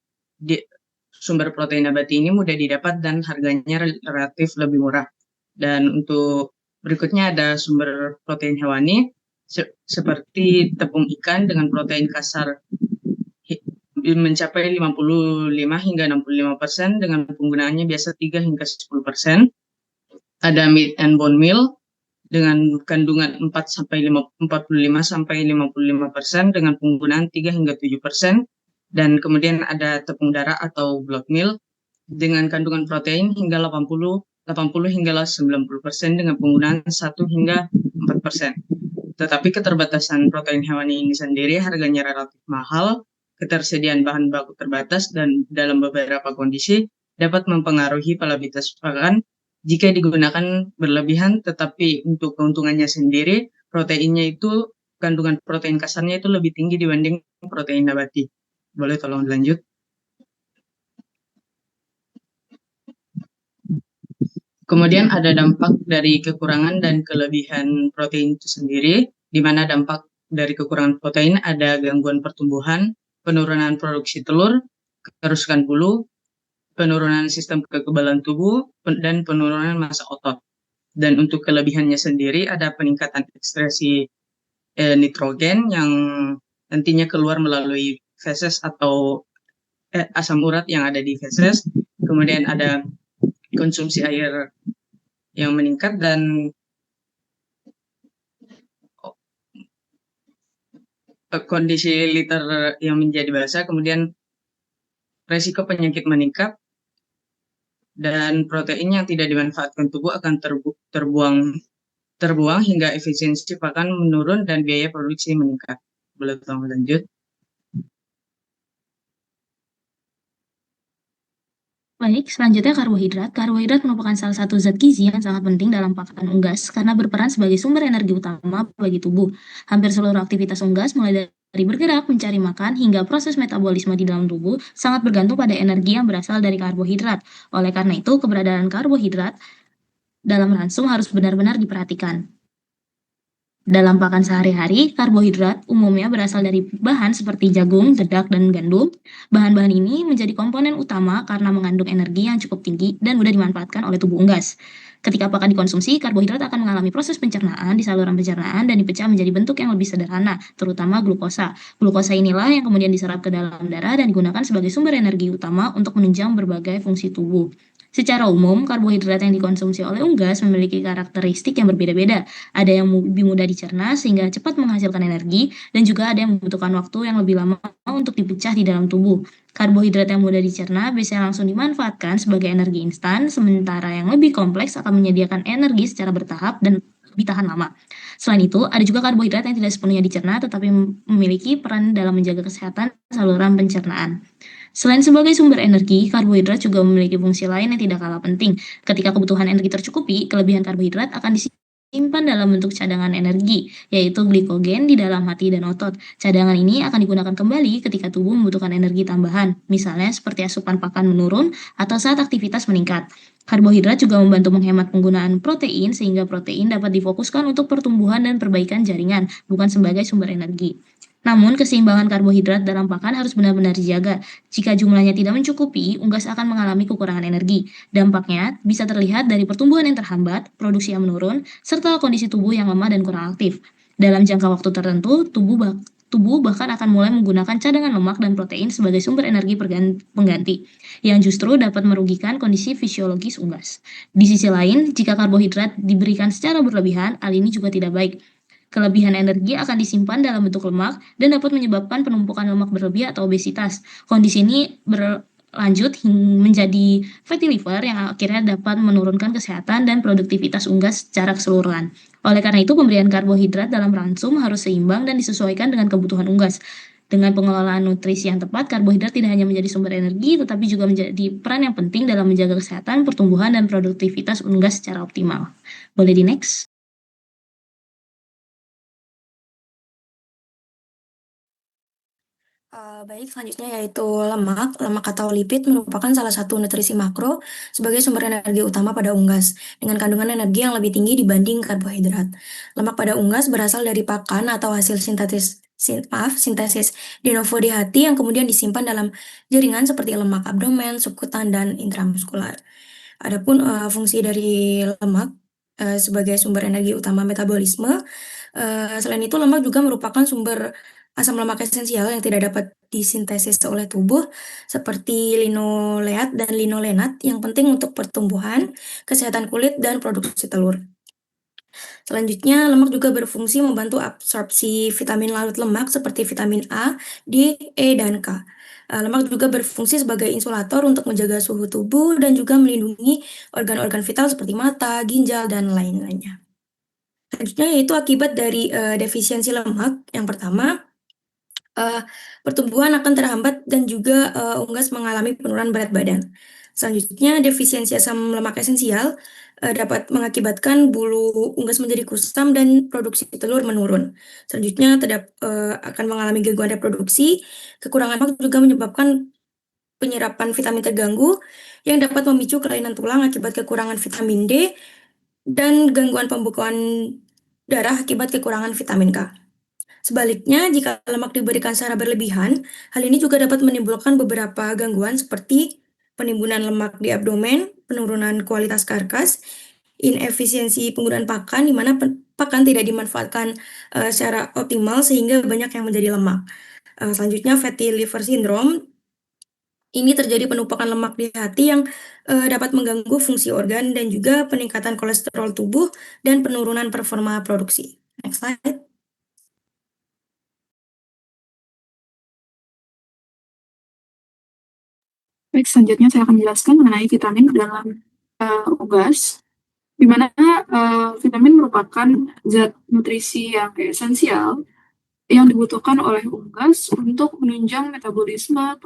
sumber protein nabati ini mudah didapat dan harganya relatif lebih murah. Dan untuk berikutnya ada sumber protein hewani seperti tepung ikan dengan protein kasar mencapai 55 hingga 65% dengan penggunaannya biasa 3 hingga 10%. Ada meat and bone meal dengan kandungan 45 sampai 55% dengan penggunaan 3 hingga 7%. Dan kemudian ada tepung darah atau blood meal dengan kandungan protein hingga 80 hingga 90% dengan penggunaan 1 hingga 4%. Tetapi keterbatasan protein hewani ini sendiri harganya relatif mahal, ketersediaan bahan baku terbatas dan dalam beberapa kondisi, dapat mempengaruhi paliabilitas pakan jika digunakan berlebihan, tetapi untuk keuntungannya sendiri, proteinnya itu, kandungan protein kasarnya itu lebih tinggi dibanding protein nabati. Boleh tolong dilanjut? Kemudian ada dampak dari kekurangan dan kelebihan protein itu sendiri, di mana dampak dari kekurangan protein ada gangguan pertumbuhan, penurunan produksi telur, kerusakan bulu, penurunan sistem kekebalan tubuh, dan penurunan massa otot. Dan untuk kelebihannya sendiri ada peningkatan ekspresi nitrogen yang nantinya keluar melalui feses atau asam urat yang ada di feses. Kemudian ada konsumsi air yang meningkat dan kondisi liter yang menjadi basah, kemudian resiko penyakit meningkat, dan protein yang tidak dimanfaatkan tubuh akan terbuang hingga efisiensi pakan menurun dan biaya produksi meningkat. Boleh tolong lanjut? Baik, selanjutnya karbohidrat. Karbohidrat merupakan salah satu zat gizi yang sangat penting dalam pakan unggas karena berperan sebagai sumber energi utama bagi tubuh. Hampir seluruh aktivitas unggas, mulai dari bergerak, mencari makan, hingga proses metabolisme di dalam tubuh, sangat bergantung pada energi yang berasal dari karbohidrat. Oleh karena itu, keberadaan karbohidrat dalam ransum harus benar-benar diperhatikan. Dalam pakan sehari-hari, karbohidrat umumnya berasal dari bahan seperti jagung, dedak, dan gandum. Bahan-bahan ini menjadi komponen utama karena mengandung energi yang cukup tinggi dan mudah dimanfaatkan oleh tubuh unggas. Ketika pakan dikonsumsi, karbohidrat akan mengalami proses pencernaan di saluran pencernaan dan dipecah menjadi bentuk yang lebih sederhana, terutama glukosa. Glukosa inilah yang kemudian diserap ke dalam darah dan digunakan sebagai sumber energi utama untuk menunjang berbagai fungsi tubuh. Secara umum, karbohidrat yang dikonsumsi oleh unggas memiliki karakteristik yang berbeda-beda. Ada yang lebih mudah dicerna sehingga cepat menghasilkan energi, dan juga ada yang membutuhkan waktu yang lebih lama untuk dipecah di dalam tubuh. Karbohidrat yang mudah dicerna biasanya langsung dimanfaatkan sebagai energi instan, sementara yang lebih kompleks akan menyediakan energi secara bertahap dan lebih tahan lama. Selain itu, ada juga karbohidrat yang tidak sepenuhnya dicerna tetapi memiliki peran dalam menjaga kesehatan saluran pencernaan. Selain sebagai sumber energi, karbohidrat juga memiliki fungsi lain yang tidak kalah penting. Ketika kebutuhan energi tercukupi, kelebihan karbohidrat akan disimpan dalam bentuk cadangan energi, yaitu glikogen di dalam hati dan otot. Cadangan ini akan digunakan kembali ketika tubuh membutuhkan energi tambahan, misalnya seperti asupan pakan menurun atau saat aktivitas meningkat. Karbohidrat juga membantu menghemat penggunaan protein, sehingga protein dapat difokuskan untuk pertumbuhan dan perbaikan jaringan, bukan sebagai sumber energi. Namun, keseimbangan karbohidrat dalam pakan harus benar-benar dijaga. Jika jumlahnya tidak mencukupi, unggas akan mengalami kekurangan energi. Dampaknya bisa terlihat dari pertumbuhan yang terhambat, produksi yang menurun, serta kondisi tubuh yang lemah dan kurang aktif. Dalam jangka waktu tertentu, tubuh bahkan akan mulai menggunakan cadangan lemak dan protein sebagai sumber energi pengganti, yang justru dapat merugikan kondisi fisiologis unggas. Di sisi lain, jika karbohidrat diberikan secara berlebihan, hal ini juga tidak baik. Kelebihan energi akan disimpan dalam bentuk lemak dan dapat menyebabkan penumpukan lemak berlebih atau obesitas. Kondisi ini berlanjut menjadi fatty liver yang akhirnya dapat menurunkan kesehatan dan produktivitas unggas secara keseluruhan. Oleh karena itu, pemberian karbohidrat dalam ransum harus seimbang dan disesuaikan dengan kebutuhan unggas. Dengan pengelolaan nutrisi yang tepat, karbohidrat tidak hanya menjadi sumber energi, tetapi juga menjadi peran yang penting dalam menjaga kesehatan, pertumbuhan, dan produktivitas unggas secara optimal. Boleh di next? Baik, selanjutnya yaitu lemak. Lemak atau lipid merupakan salah satu nutrisi makro sebagai sumber energi utama pada unggas, dengan kandungan energi yang lebih tinggi dibanding karbohidrat. Lemak pada unggas berasal dari pakan atau hasil sintesis de novo di hati yang kemudian disimpan dalam jaringan seperti lemak abdomen, subkutan, dan intramuskular. Adapun fungsi dari lemak sebagai sumber energi utama metabolisme, selain itu lemak juga merupakan sumber asam lemak esensial yang tidak dapat disintesis oleh tubuh, seperti linoleat dan linolenat yang penting untuk pertumbuhan, kesehatan kulit, dan produksi telur. Selanjutnya, lemak juga berfungsi membantu absorpsi vitamin larut lemak seperti vitamin A, D, E, dan K. Lemak juga berfungsi sebagai insulator untuk menjaga suhu tubuh dan juga melindungi organ-organ vital seperti mata, ginjal, dan lain-lainnya. Selanjutnya yaitu akibat dari defisiensi lemak. Yang pertama, pertumbuhan akan terhambat dan juga unggas mengalami penurunan berat badan. Selanjutnya, defisiensi asam lemak esensial dapat mengakibatkan bulu unggas menjadi kusam dan produksi telur menurun. Selanjutnya, akan mengalami gangguan reproduksi. Kekurangan lemak juga menyebabkan penyerapan vitamin terganggu yang dapat memicu kelainan tulang akibat kekurangan vitamin D dan gangguan pembekuan darah akibat kekurangan vitamin K. Sebaliknya, jika lemak diberikan secara berlebihan, hal ini juga dapat menimbulkan beberapa gangguan seperti penimbunan lemak di abdomen, penurunan kualitas karkas, inefisiensi penggunaan pakan, di mana pakan tidak dimanfaatkan secara optimal sehingga banyak yang menjadi lemak. Selanjutnya, fatty liver syndrome. Ini terjadi penumpukan lemak di hati yang dapat mengganggu fungsi organ dan juga peningkatan kolesterol tubuh dan penurunan performa produksi. Next slide. Baik, selanjutnya saya akan menjelaskan mengenai vitamin dalam unggas, di mana vitamin merupakan zat nutrisi yang esensial yang dibutuhkan oleh unggas untuk menunjang metabolisme,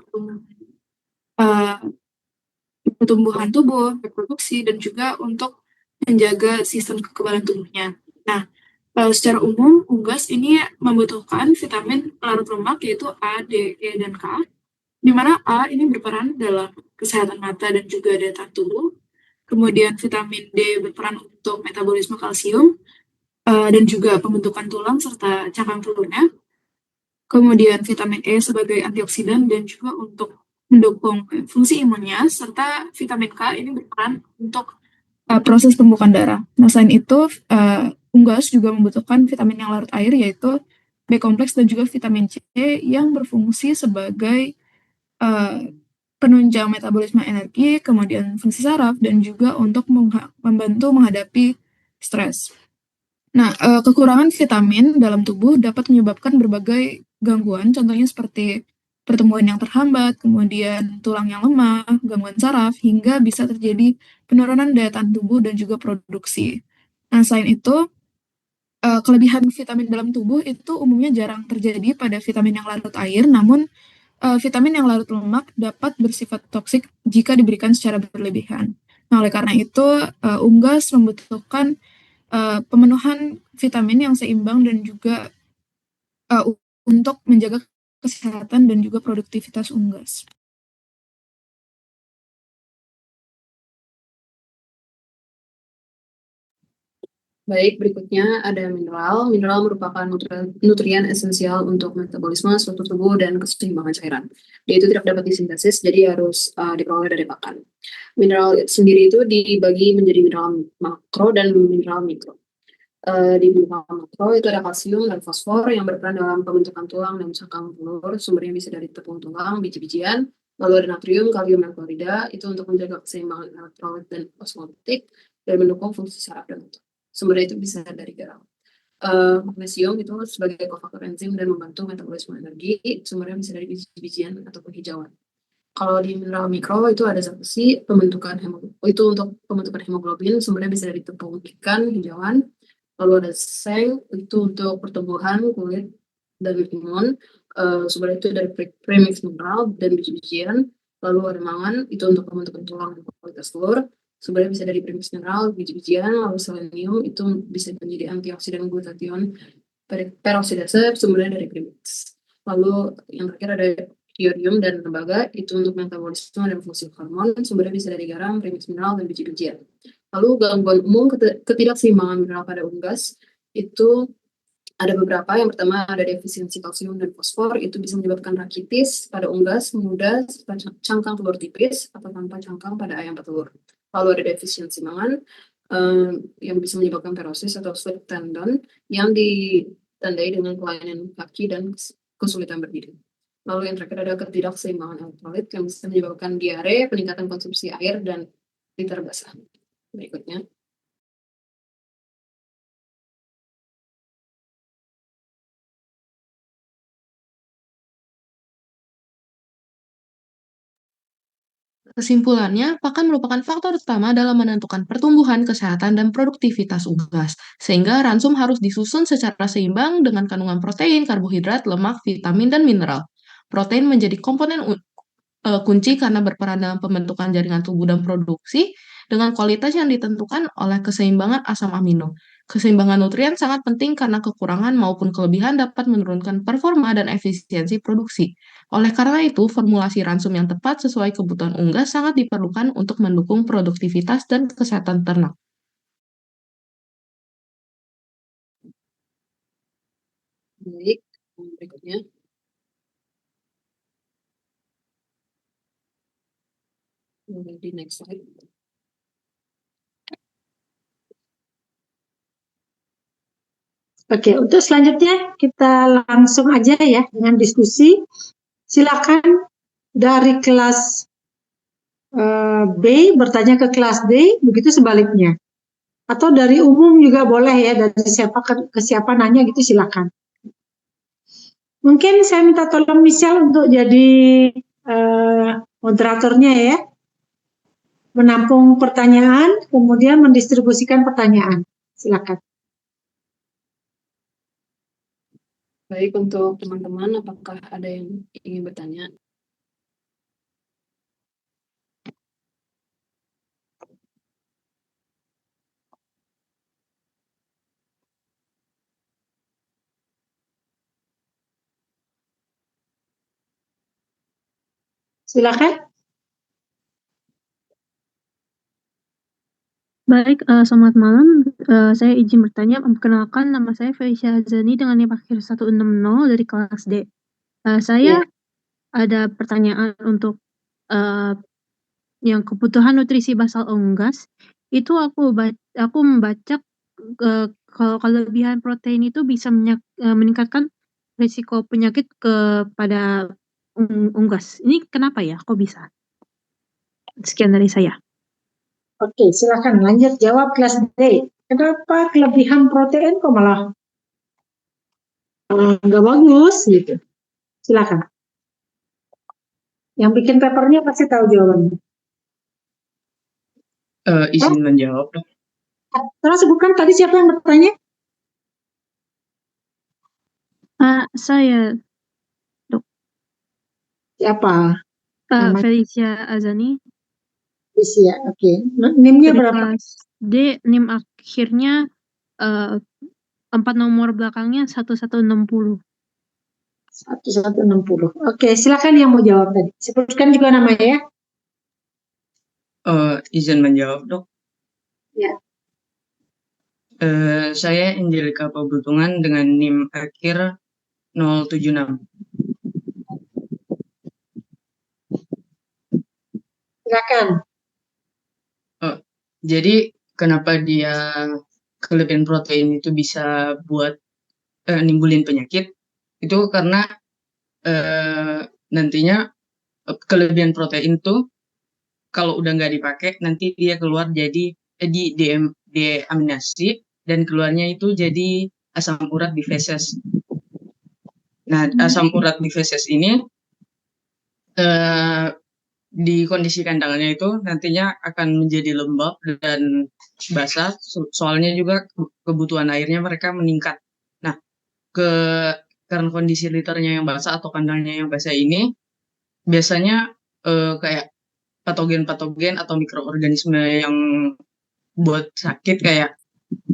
pertumbuhan tubuh, reproduksi, dan juga untuk menjaga sistem kekebalan tubuhnya. Nah, secara umum, unggas ini membutuhkan vitamin larut lemak yaitu A, D, E, dan K, di mana A ini berperan dalam kesehatan mata dan juga daya tahan tubuh. Kemudian vitamin D berperan untuk metabolisme kalsium dan juga pembentukan tulang serta cangkang telurnya. Kemudian vitamin E sebagai antioksidan dan juga untuk mendukung fungsi imunnya, serta vitamin K ini berperan untuk proses pembukaan darah. Nah, selain itu, unggas juga membutuhkan vitamin yang larut air yaitu B kompleks dan juga vitamin C yang berfungsi sebagai penunjang metabolisme energi, kemudian fungsi saraf, dan juga untuk membantu menghadapi stres. Nah, kekurangan vitamin dalam tubuh dapat menyebabkan berbagai gangguan, contohnya seperti pertumbuhan yang terhambat, kemudian tulang yang lemah, gangguan saraf, hingga bisa terjadi penurunan daya tahan tubuh dan juga produksi. Nah, selain itu, kelebihan vitamin dalam tubuh itu umumnya jarang terjadi pada vitamin yang larut air, namun vitamin yang larut lemak dapat bersifat toksik jika diberikan secara berlebihan. Nah, oleh karena itu, unggas membutuhkan pemenuhan vitamin yang seimbang dan juga untuk menjaga kesehatan dan juga produktivitas unggas. Baik, berikutnya ada mineral. Mineral merupakan nutrien esensial untuk metabolisme, struktur tubuh, dan keseimbangan cairan. Dia itu tidak dapat disintesis, jadi harus diperoleh dari pakan. Mineral sendiri itu dibagi menjadi mineral makro dan mineral mikro. Di mineral makro itu ada kalsium dan fosfor yang berperan dalam pembentukan tulang dan cangkang telur. Sumbernya bisa dari tepung tulang, biji-bijian. Lalu ada natrium, kalium, dan klorida. Itu untuk menjaga keseimbangan elektrolit dan osmotik dan mendukung fungsi saraf dan otot. Sumbernya itu bisa dari garam. Magnesium itu sebagai kofaktor enzim dan membantu metabolisme energi. Sumbernya bisa dari biji-bijian atau penghijauan. Kalau di mineral mikro itu ada zat besi, pembentukan hemoglobin. Itu untuk pembentukan hemoglobin, sumbernya bisa dari tepung ikan, hijauan. Lalu ada seng, itu untuk pertumbuhan kulit dan imun. Sumbernya itu dari premix mineral dan biji-bijian. Lalu ada mangan, itu untuk pembentukan tulang dan kualitas telur. Sumbernya bisa dari premix mineral, biji-bijian. Lalu selenium, itu bisa menjadi antioksidan glutathione peroksidase, sumbernya dari premix. Lalu yang terakhir ada iodium dan tembaga, itu untuk metabolisme dan fungsi hormon. Sumbernya bisa dari garam, premix mineral, dan biji-bijian. Lalu gangguan umum ketidakseimbangan mineral pada unggas itu ada beberapa. Yang pertama ada defisiensi kalsium dan fosfor, itu bisa menyebabkan rakitis pada unggas muda, cangkang telur tipis, atau tanpa cangkang pada ayam petelur. Lalu ada defisiensi mangan yang bisa menyebabkan perosis atau slip tendon yang ditandai dengan kelainan kaki dan kesulitan berdiri. Lalu yang terakhir ada ketidakseimbangan elektrolit yang bisa menyebabkan diare, peningkatan konsumsi air, dan liter basah. Berikutnya. Kesimpulannya, pakan merupakan faktor utama dalam menentukan pertumbuhan, kesehatan, dan produktivitas unggas, sehingga ransum harus disusun secara seimbang dengan kandungan protein, karbohidrat, lemak, vitamin, dan mineral. Protein menjadi komponen kunci karena berperan dalam pembentukan jaringan tubuh dan produksi dengan kualitas yang ditentukan oleh keseimbangan asam amino. Keseimbangan nutrien sangat penting karena kekurangan maupun kelebihan dapat menurunkan performa dan efisiensi produksi. Oleh karena itu, formulasi ransum yang tepat sesuai kebutuhan unggas sangat diperlukan untuk mendukung produktivitas dan kesehatan ternak. Baik, berikutnya. Di next slide. Oke, untuk selanjutnya kita langsung aja ya dengan diskusi. Silakan dari kelas B bertanya ke kelas D, begitu sebaliknya. Atau dari umum juga boleh ya, dari siapa ke siapa nanya gitu silakan. Mungkin saya minta tolong Michelle untuk jadi moderatornya ya. Menampung pertanyaan, kemudian mendistribusikan pertanyaan. Silakan. Baik, untuk teman-teman, apakah ada yang ingin bertanya? Silakan. Baik, selamat malam. Saya izin bertanya. Perkenalkan, nama saya Felicia Hazani dengan NIM akhir 160 dari kelas D. Saya ada pertanyaan untuk yang kebutuhan nutrisi basal unggas. Itu aku membaca kalau kelebihan protein itu bisa meningkatkan risiko penyakit kepada unggas. Ini kenapa ya? Kok bisa? Sekian dari saya. Oke, silakan lanjut jawab kelas D. Kenapa kelebihan protein kok malah nggak bagus gitu? Silakan. Yang bikin papernya pasti tahu jawabannya. Izin menjawab dong. Terus sebutkan tadi siapa yang bertanya? Saya, Dok. Siapa? Felicia Azani. Felicia, oke. NIM-nya berapa? D, NIM akhirnya 4 nomor belakangnya 1160. 1160. Oke, silakan yang mau jawab tadi. Sebutkan juga namanya ya. Izin menjawab, Dok. Ya. Saya Angelica Pabutungan dengan NIM akhir 076. Silakan. Jadi kenapa dia kelebihan protein itu bisa buat nimbulin penyakit? Itu karena nantinya kelebihan protein itu kalau udah nggak dipakai nanti dia keluar jadi deaminasi dan keluarnya itu jadi asam urat di feses. Nah, asam urat di feses ini di kondisi kandangnya itu nantinya akan menjadi lembab dan basah, soalnya juga kebutuhan airnya mereka meningkat. Nah, karena kondisi liternya yang basah atau kandangnya yang basah ini biasanya kayak patogen-patogen atau mikroorganisme yang buat sakit kayak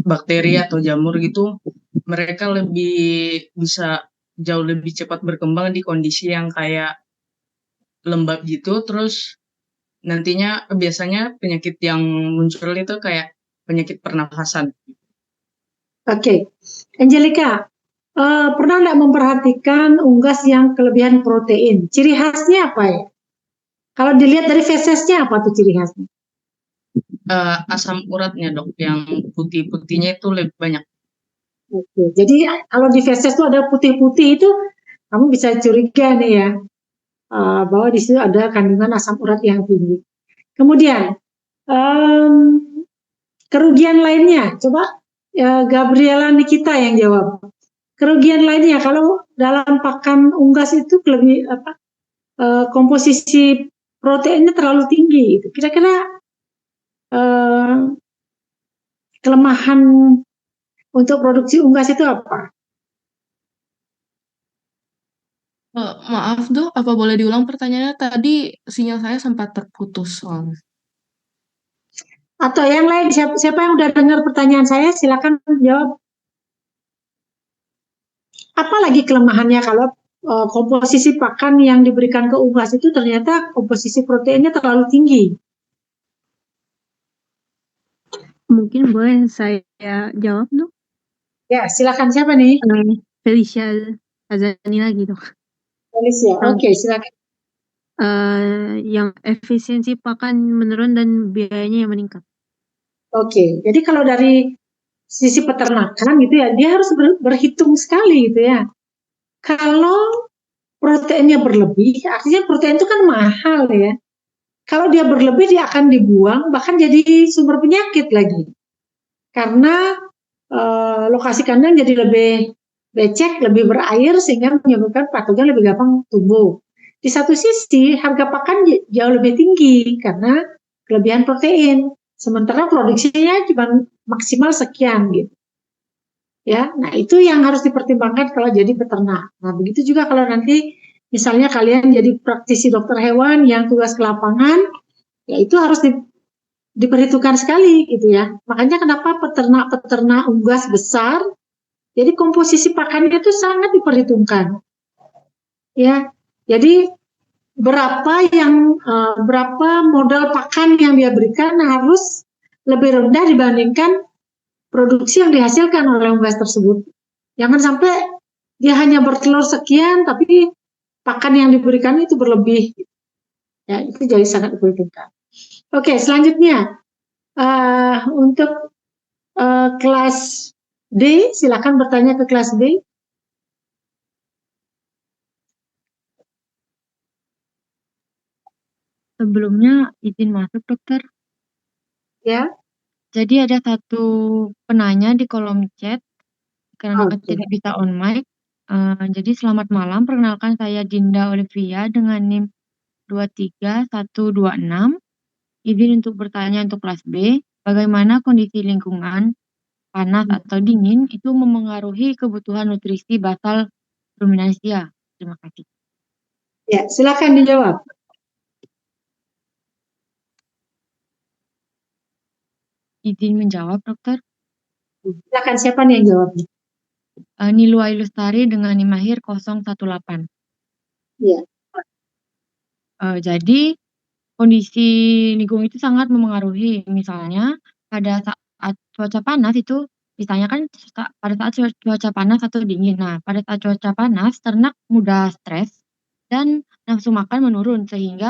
bakteri atau jamur gitu, mereka bisa jauh lebih cepat berkembang di kondisi yang kayak lembab gitu. Terus nantinya biasanya penyakit yang muncul itu kayak penyakit pernafasan. Oke, Angelica, pernah nggak memperhatikan unggas yang kelebihan protein? Ciri khasnya apa ya? Kalau dilihat dari fesesnya apa tuh ciri khasnya? Asam uratnya, Dok, yang putih-putihnya itu lebih banyak. Oke, jadi kalau di feses itu ada putih-putih itu, kamu bisa curiga nih ya, bahwa di situ ada kandungan asam urat yang tinggi. Kemudian kerugian lainnya, coba Gabriela Nikita yang jawab. Kerugian lainnya kalau dalam pakan unggas itu komposisi proteinnya terlalu tinggi, gitu. Kira-kira kelemahan untuk produksi unggas itu apa? Maaf dok, apa boleh diulang pertanyaannya? Tadi sinyal saya sempat terputus soalnya. Atau yang lain, siapa yang udah dengar pertanyaan saya, silakan jawab. Apalagi kelemahannya kalau komposisi pakan yang diberikan ke unggas itu ternyata komposisi proteinnya terlalu tinggi? Mungkin boleh saya jawab, Dok? Ya, silakan. Siapa nih? Felicia Azani lagi, Dok. Felicia, oke, silakan. Yang efisiensi pakan menurun dan biayanya yang meningkat. Oke, jadi kalau dari sisi peternakan gitu ya, dia harus berhitung sekali gitu ya. Kalau proteinnya berlebih, artinya protein itu kan mahal ya. Kalau dia berlebih, dia akan dibuang, bahkan jadi sumber penyakit lagi. Karena lokasi kandang jadi lebih becek, lebih berair, sehingga menyebabkan patogen lebih gampang tumbuh. Di satu sisi, harga pakan jauh lebih tinggi karena kelebihan protein. Sementara produksinya cuma maksimal sekian gitu. Ya, nah itu yang harus dipertimbangkan kalau jadi peternak. Nah, begitu juga kalau nanti misalnya kalian jadi praktisi dokter hewan yang tugas ke lapangan, ya itu harus diperhitungkan sekali gitu ya. Makanya kenapa peternak-peternak unggas besar, jadi komposisi pakannya itu sangat diperhitungkan. Ya, jadi berapa modal pakan yang dia berikan harus lebih rendah dibandingkan produksi yang dihasilkan oleh unggas tersebut. Jangan sampai dia hanya bertelur sekian, tapi pakan yang diberikan itu berlebih. Ya, itu jadi sangat diperhitungkan. Oke, selanjutnya untuk kelas D, silakan bertanya ke kelas D. Sebelumnya izin masuk, dokter. Ya. Jadi ada satu penanya di kolom chat karena tidak bisa on mic. Jadi selamat malam, perkenalkan saya Dinda Olivia dengan NIM 23126. Izin untuk bertanya untuk kelas B, bagaimana kondisi lingkungan panas atau dingin itu memengaruhi kebutuhan nutrisi basal ruminansia? Terima kasih. Ya, silakan dijawab. Izin menjawab, dokter. Silakan, siapa nih yang jawabnya? Nilwa Ilustari dengan NIM Mahir 018. Iya. Jadi kondisi lingkungan itu sangat memengaruhi. Misalnya pada saat cuaca panas itu, misalnya kan pada saat cuaca panas atau dingin. Nah, pada saat cuaca panas, ternak mudah stres dan nafsu makan menurun, sehingga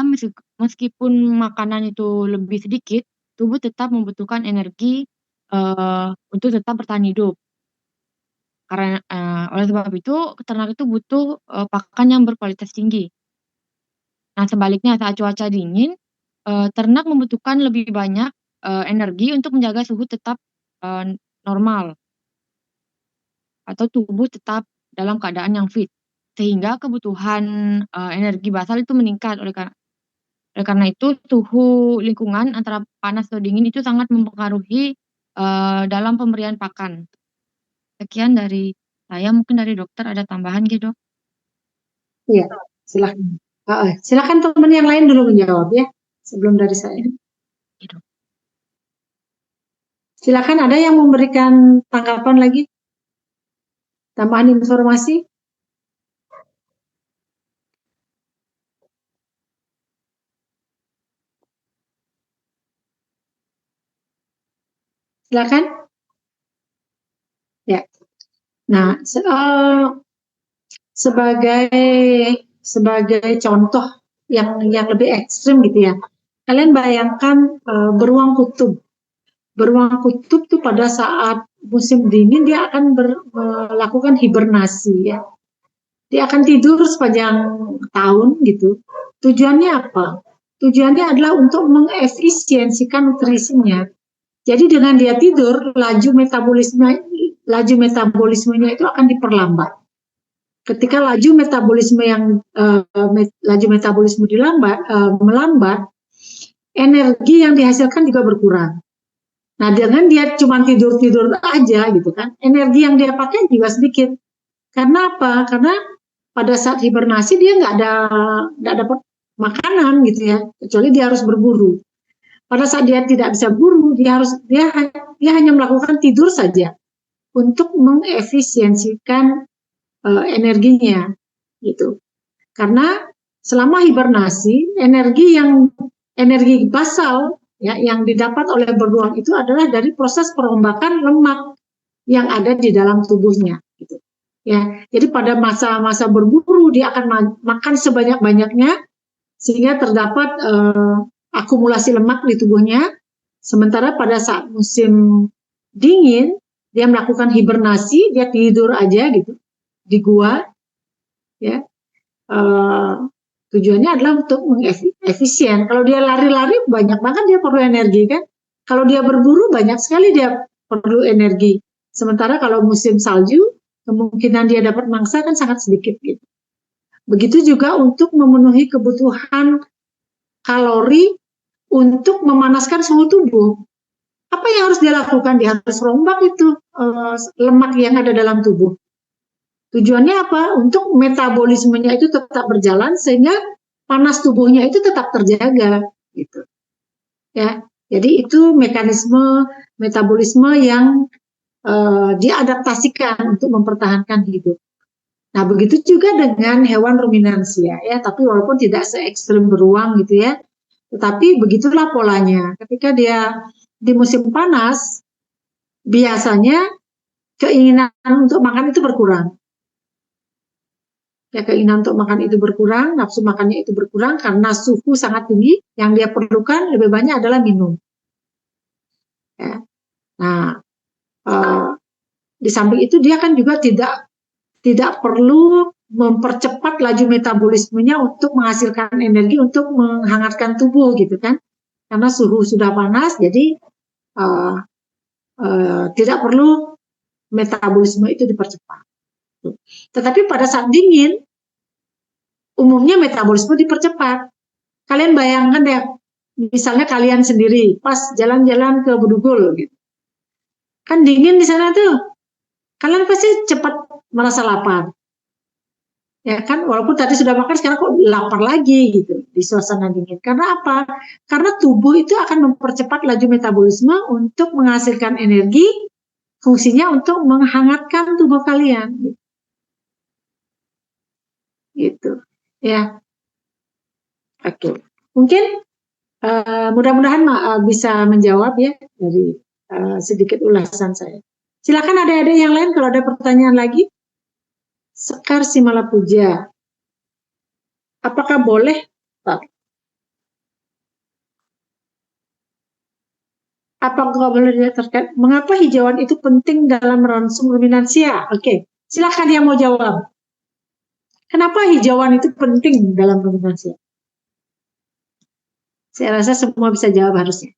meskipun makanan itu lebih sedikit, tubuh tetap membutuhkan energi untuk tetap bertahan hidup. Karena oleh sebab itu, ternak itu butuh pakan yang berkualitas tinggi. Nah, sebaliknya saat cuaca dingin, ternak membutuhkan lebih banyak energi untuk menjaga suhu tetap normal atau tubuh tetap dalam keadaan yang fit, sehingga kebutuhan energi basal itu meningkat. Oleh karena itu, suhu lingkungan antara panas atau dingin itu sangat mempengaruhi dalam pemberian pakan. Sekian dari saya, mungkin dari dokter ada tambahan gitu, Dok? Iya, silakan. Silakan teman yang lain dulu menjawab ya, sebelum dari saya. Silakan, ada yang memberikan tanggapan lagi? Tambahan informasi? Silakan. Ya. Nah, sebagai contoh yang lebih ekstrim gitu ya. Kalian bayangkan beruang kutub. Beruang kutub tuh pada saat musim dingin dia akan melakukan hibernasi ya. Dia akan tidur sepanjang tahun gitu. Tujuannya apa? Tujuannya adalah untuk mengefisiensikan nutrisinya. Jadi dengan dia tidur, laju metabolismenya itu akan diperlambat. Ketika laju metabolisme melambat, energi yang dihasilkan juga berkurang. Nah, dengan dia cuma tidur aja gitu kan, energi yang dia pakai juga sedikit. Karena apa? Karena pada saat hibernasi dia nggak dapat makanan gitu ya, kecuali dia harus berburu. Pada saat dia tidak bisa berburu, dia hanya melakukan tidur saja untuk mengefisiensikan energinya gitu. Karena selama hibernasi, energi basal ya yang didapat oleh beruang itu adalah dari proses perombakan lemak yang ada di dalam tubuhnya gitu. Ya, jadi pada masa-masa berburu dia akan makan sebanyak-banyaknya sehingga terdapat akumulasi lemak di tubuhnya. Sementara pada saat musim dingin dia melakukan hibernasi, dia tidur aja gitu di gua, ya. Tujuannya adalah untuk mengefisien. Kalau dia lari-lari banyak banget dia perlu energi kan. Kalau dia berburu banyak sekali dia perlu energi. Sementara kalau musim salju kemungkinan dia dapat mangsa kan sangat sedikit gitu. Begitu juga untuk memenuhi kebutuhan kalori untuk memanaskan suhu tubuh. Apa yang harus dia lakukan? Dia harus rombak itu lemak yang ada dalam tubuh. Tujuannya apa? Untuk metabolismenya itu tetap berjalan sehingga panas tubuhnya itu tetap terjaga gitu. Ya. Jadi itu mekanisme metabolisme yang diadaptasikan untuk mempertahankan hidup. Nah, begitu juga dengan hewan ruminansia ya, tapi walaupun tidak se ekstrim beruang gitu ya. Tetapi begitulah polanya. Ketika dia di musim panas biasanya keinginan untuk makan itu berkurang. Ya, keinginan untuk makan itu berkurang, nafsu makannya itu berkurang karena suhu sangat tinggi, yang dia perlukan lebih banyak adalah minum. Ya. Nah, di samping itu dia kan juga tidak perlu mempercepat laju metabolismenya untuk menghasilkan energi untuk menghangatkan tubuh gitu kan, karena suhu sudah panas, jadi tidak perlu metabolisme itu dipercepat. Tetapi pada saat dingin, umumnya metabolisme dipercepat. Kalian bayangkan deh, misalnya kalian sendiri pas jalan-jalan ke Bedugul, gitu. Kan dingin di sana tuh, kalian pasti cepat merasa lapar. Ya kan, walaupun tadi sudah makan, sekarang kok lapar lagi gitu di suasana dingin. Karena apa? Karena tubuh itu akan mempercepat laju metabolisme untuk menghasilkan energi, fungsinya untuk menghangatkan tubuh kalian. Gitu. Ya. Oke. Mungkin mudah-mudahan bisa menjawab ya dari sedikit ulasan saya. Silakan adik-adik yang lain kalau ada pertanyaan lagi. Sekar Simalapuja. Apakah boleh, Pak? Apakah boleh terkait mengapa hijauan itu penting dalam ransum ruminansia? Oke, silakan yang mau jawab. Kenapa hijauan itu penting dalam ruminansia? Saya rasa semua bisa jawab harusnya.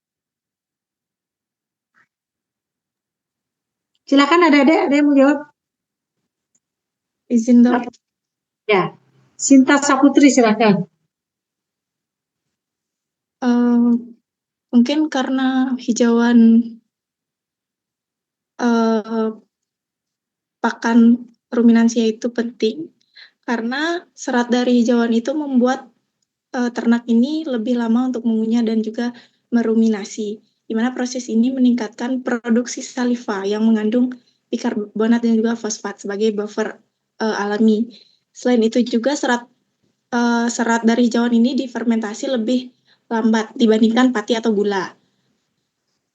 Silakan ada yang mau jawab. Izin dok. Ya, Sinta Saputri silakan. Mungkin karena hijauan pakan ruminansia itu penting karena serat dari hijauan itu membuat ternak ini lebih lama untuk mengunyah dan juga meruminasi, di mana proses ini meningkatkan produksi saliva yang mengandung bikarbonat dan juga fosfat sebagai buffer alami. Selain itu juga serat dari hijauan ini difermentasi lebih lambat dibandingkan pati atau gula.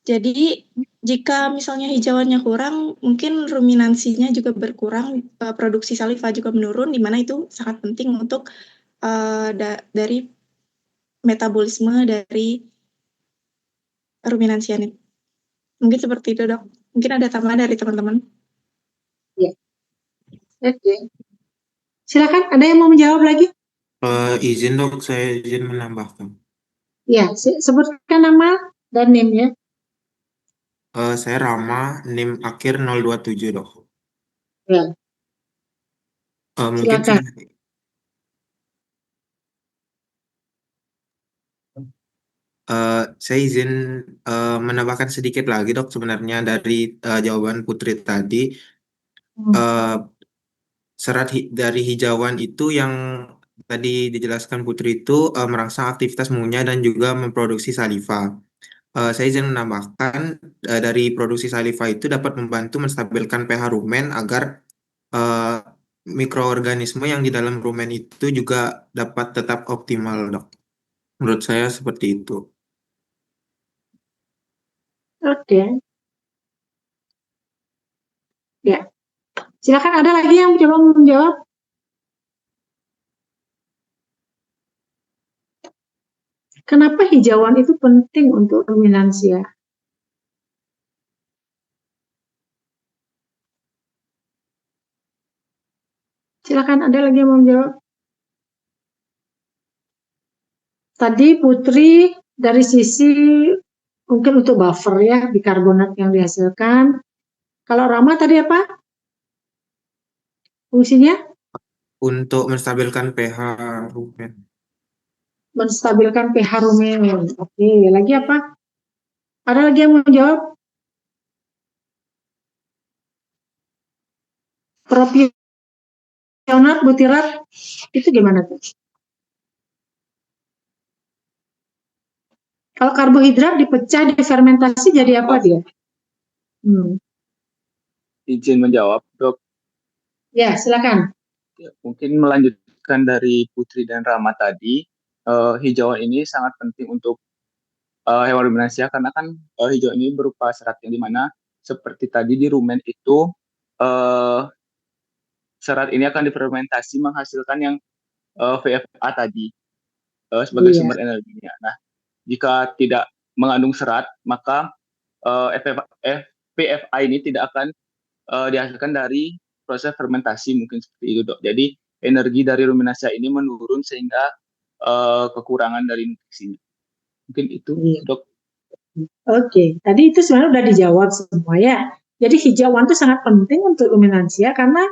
Jadi jika misalnya hijauannya kurang, mungkin ruminansinya juga berkurang, produksi saliva juga menurun, di mana itu sangat penting untuk dari metabolisme dari ruminansia ini. Mungkin seperti itu dok. Mungkin ada tambahan dari teman-teman. Ya. Oke. Silakan, ada yang mau menjawab lagi? Izin dok, saya izin menambahkan. Ya, sebutkan nama dan NIM ya. Saya Rama, NIM akhir 027 dok. Ya. Mungkin Silakan. Saya izin menambahkan sedikit lagi dok sebenarnya dari jawaban Putri tadi. Serat dari hijauan itu yang tadi dijelaskan Putri itu merangsang aktivitas mengunyah dan juga memproduksi saliva. Saya izin menambahkan dari produksi saliva itu dapat membantu menstabilkan pH rumen agar eh, mikroorganisme yang di dalam rumen itu juga dapat tetap optimal, Dok. Menurut saya seperti itu. Oke. Ya. Silakan, ada lagi yang coba menjawab? Kenapa hijauan itu penting untuk ruminansia? Silakan, ada lagi yang mau menjawab? Tadi Putri dari sisi mungkin untuk buffer ya, bikarbonat yang dihasilkan. Kalau Rama tadi apa fungsinya? Untuk menstabilkan pH rumen. Menstabilkan pH rumen. Oke, lagi apa? Ada lagi yang mau jawab? Propionat, butirat, itu gimana tuh? Kalau karbohidrat dipecah, difermentasi jadi apa dia? Izin menjawab, Dok. Ya, silakan. Ya, mungkin melanjutkan dari Putri dan Rama tadi, hijauan ini sangat penting untuk hewan ruminansia karena kan hijau ini berupa serat yang dimana seperti tadi di rumen itu serat ini akan difermentasi menghasilkan yang VFA tadi sebagai sumber energinya. Nah, jika tidak mengandung serat, maka VFA ini tidak akan dihasilkan dari proses fermentasi, mungkin seperti itu, Dok. Jadi energi dari ruminansia ini menurun sehingga kekurangan dari nutrisinya. Mungkin itu, Dok. Oke, tadi itu sebenarnya udah dijawab semua ya. Jadi hijauan itu sangat penting untuk ruminansia karena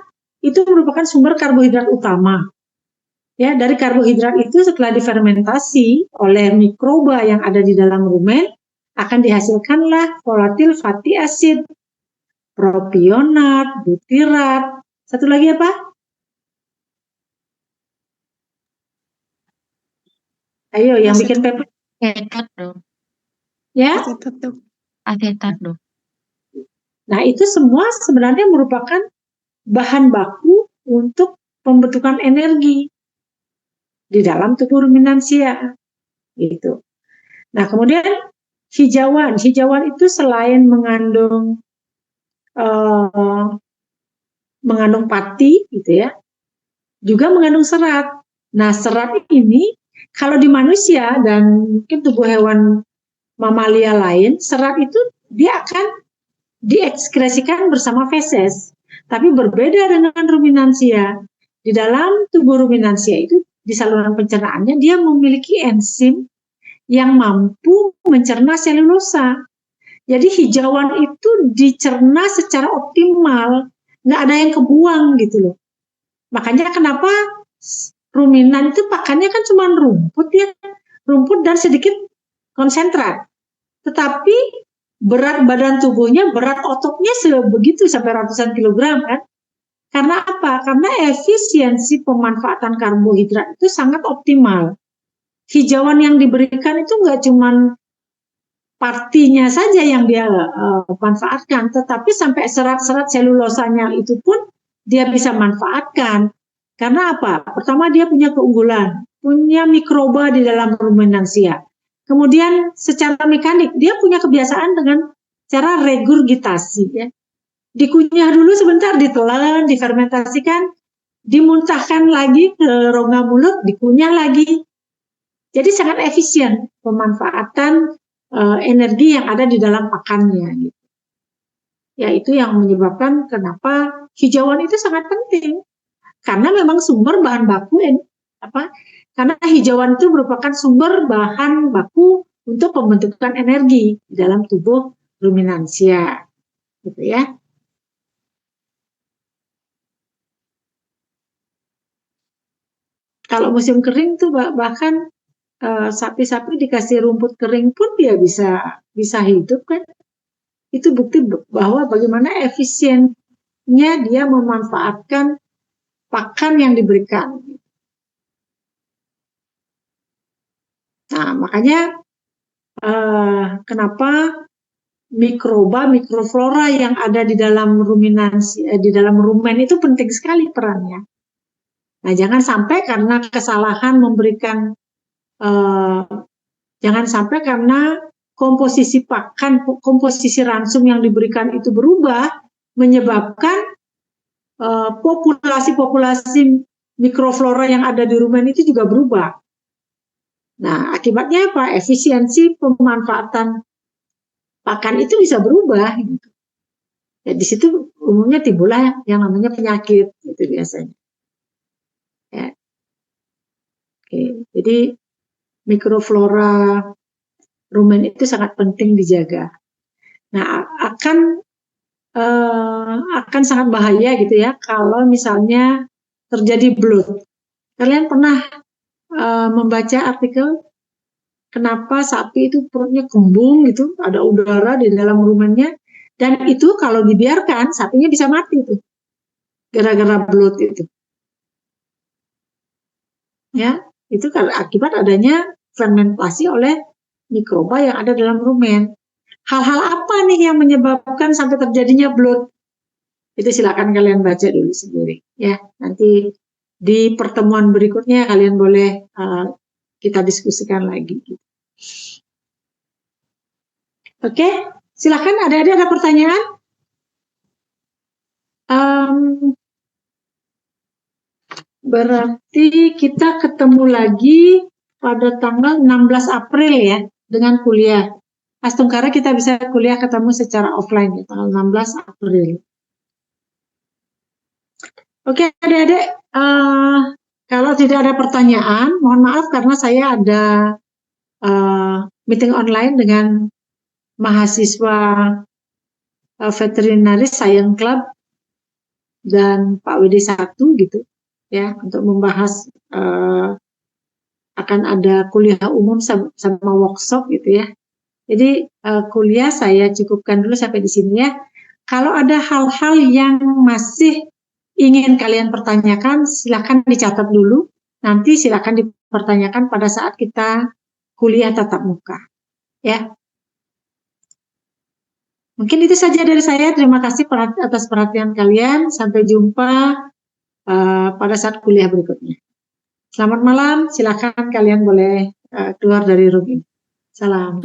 itu merupakan sumber karbohidrat utama. Ya, dari karbohidrat itu setelah difermentasi oleh mikroba yang ada di dalam rumen akan dihasilkanlah volatil fatty acid, propionat, butirat. Satu lagi apa? Ayo, yang bikin paper. Asetat dong. Ya? Asetat dong. Nah, itu semua sebenarnya merupakan bahan baku untuk pembentukan energi di dalam tubuh ruminansia. Gitu. Nah, kemudian hijauan itu selain mengandung pati, gitu ya, juga mengandung serat. Nah, serat ini kalau di manusia dan mungkin tubuh hewan mamalia lain, serat itu dia akan diekskresikan bersama feses. Tapi berbeda dengan ruminansia. Di dalam tubuh ruminansia itu, di saluran pencernaannya, dia memiliki enzim yang mampu mencerna selulosa. Jadi hijauan itu dicerna secara optimal, nggak ada yang kebuang gitu loh. Makanya kenapa ruminan itu pakannya kan cuma rumput ya, rumput dan sedikit konsentrat. Tetapi berat badan tubuhnya, berat ototnya sebegitu sampai ratusan kilogram kan. Karena apa? Karena efisiensi pemanfaatan karbohidrat itu sangat optimal. Hijauan yang diberikan itu nggak cuma partinya saja yang dia manfaatkan, tetapi sampai serat-serat selulosanya itu pun dia bisa manfaatkan. Karena apa? Pertama, dia punya keunggulan, punya mikroba di dalam ruminansia. Kemudian secara mekanik, dia punya kebiasaan dengan cara regurgitasi. Ya. Dikunyah dulu sebentar, ditelan, difermentasikan, dimuntahkan lagi ke rongga mulut, dikunyah lagi. Jadi sangat efisien pemanfaatan energi yang ada di dalam pakannya. Gitu. Ya, itu yang menyebabkan kenapa hijauan itu sangat penting. Karena memang sumber bahan baku karena hijauan itu merupakan sumber bahan baku untuk pembentukan energi di dalam tubuh ruminansia. Gitu ya. Kalau musim kering tuh bahkan sapi-sapi dikasih rumput kering pun dia bisa hidup kan. Itu bukti bahwa bagaimana efisiennya dia memanfaatkan pakan yang diberikan. Nah, makanya kenapa mikroba, mikroflora yang ada di dalam ruminansi, di dalam rumen itu penting sekali perannya. Nah, jangan sampai karena kesalahan memberikan, jangan sampai karena komposisi pakan, komposisi ransum yang diberikan itu berubah, menyebabkan populasi-populasi mikroflora yang ada di rumen itu juga berubah. Nah, akibatnya apa? Efisiensi pemanfaatan pakan itu bisa berubah. Gitu. Ya, di situ umumnya timbullah yang namanya penyakit, itu biasanya. Ya. Oke, jadi mikroflora rumen itu sangat penting dijaga. Nah, akan sangat bahaya gitu ya kalau misalnya terjadi bloat. Kalian pernah membaca artikel kenapa sapi itu perutnya kembung gitu, ada udara di dalam rumennya, dan itu kalau dibiarkan sapinya bisa mati tuh gara-gara bloat itu. Ya, itu akibat adanya fermentasi oleh mikroba yang ada dalam rumen. Hal-hal apa nih yang menyebabkan sampai terjadinya bloat? Itu silakan kalian baca dulu sendiri ya. Nanti di pertemuan berikutnya kalian boleh kita diskusikan lagi. Oke, silakan. Ada pertanyaan? Berarti kita ketemu lagi pada tanggal 16 April ya dengan kuliah. Astungkara kita bisa kuliah ketemu secara offline ya, tanggal 16 April. Oke, adik-adik, kalau tidak ada pertanyaan, mohon maaf karena saya ada meeting online dengan mahasiswa Veterinary Science Club dan Pak WD1 gitu ya, untuk membahas akan ada kuliah umum sama workshop gitu ya. Jadi kuliah saya cukupkan dulu sampai di sini ya. Kalau ada hal-hal yang masih ingin kalian pertanyakan, silakan dicatat dulu. Nanti silakan dipertanyakan pada saat kita kuliah tatap muka. Ya. Mungkin itu saja dari saya. Terima kasih atas perhatian kalian. Sampai jumpa pada saat kuliah berikutnya. Selamat malam. Silakan kalian boleh keluar dari room ini. Salam.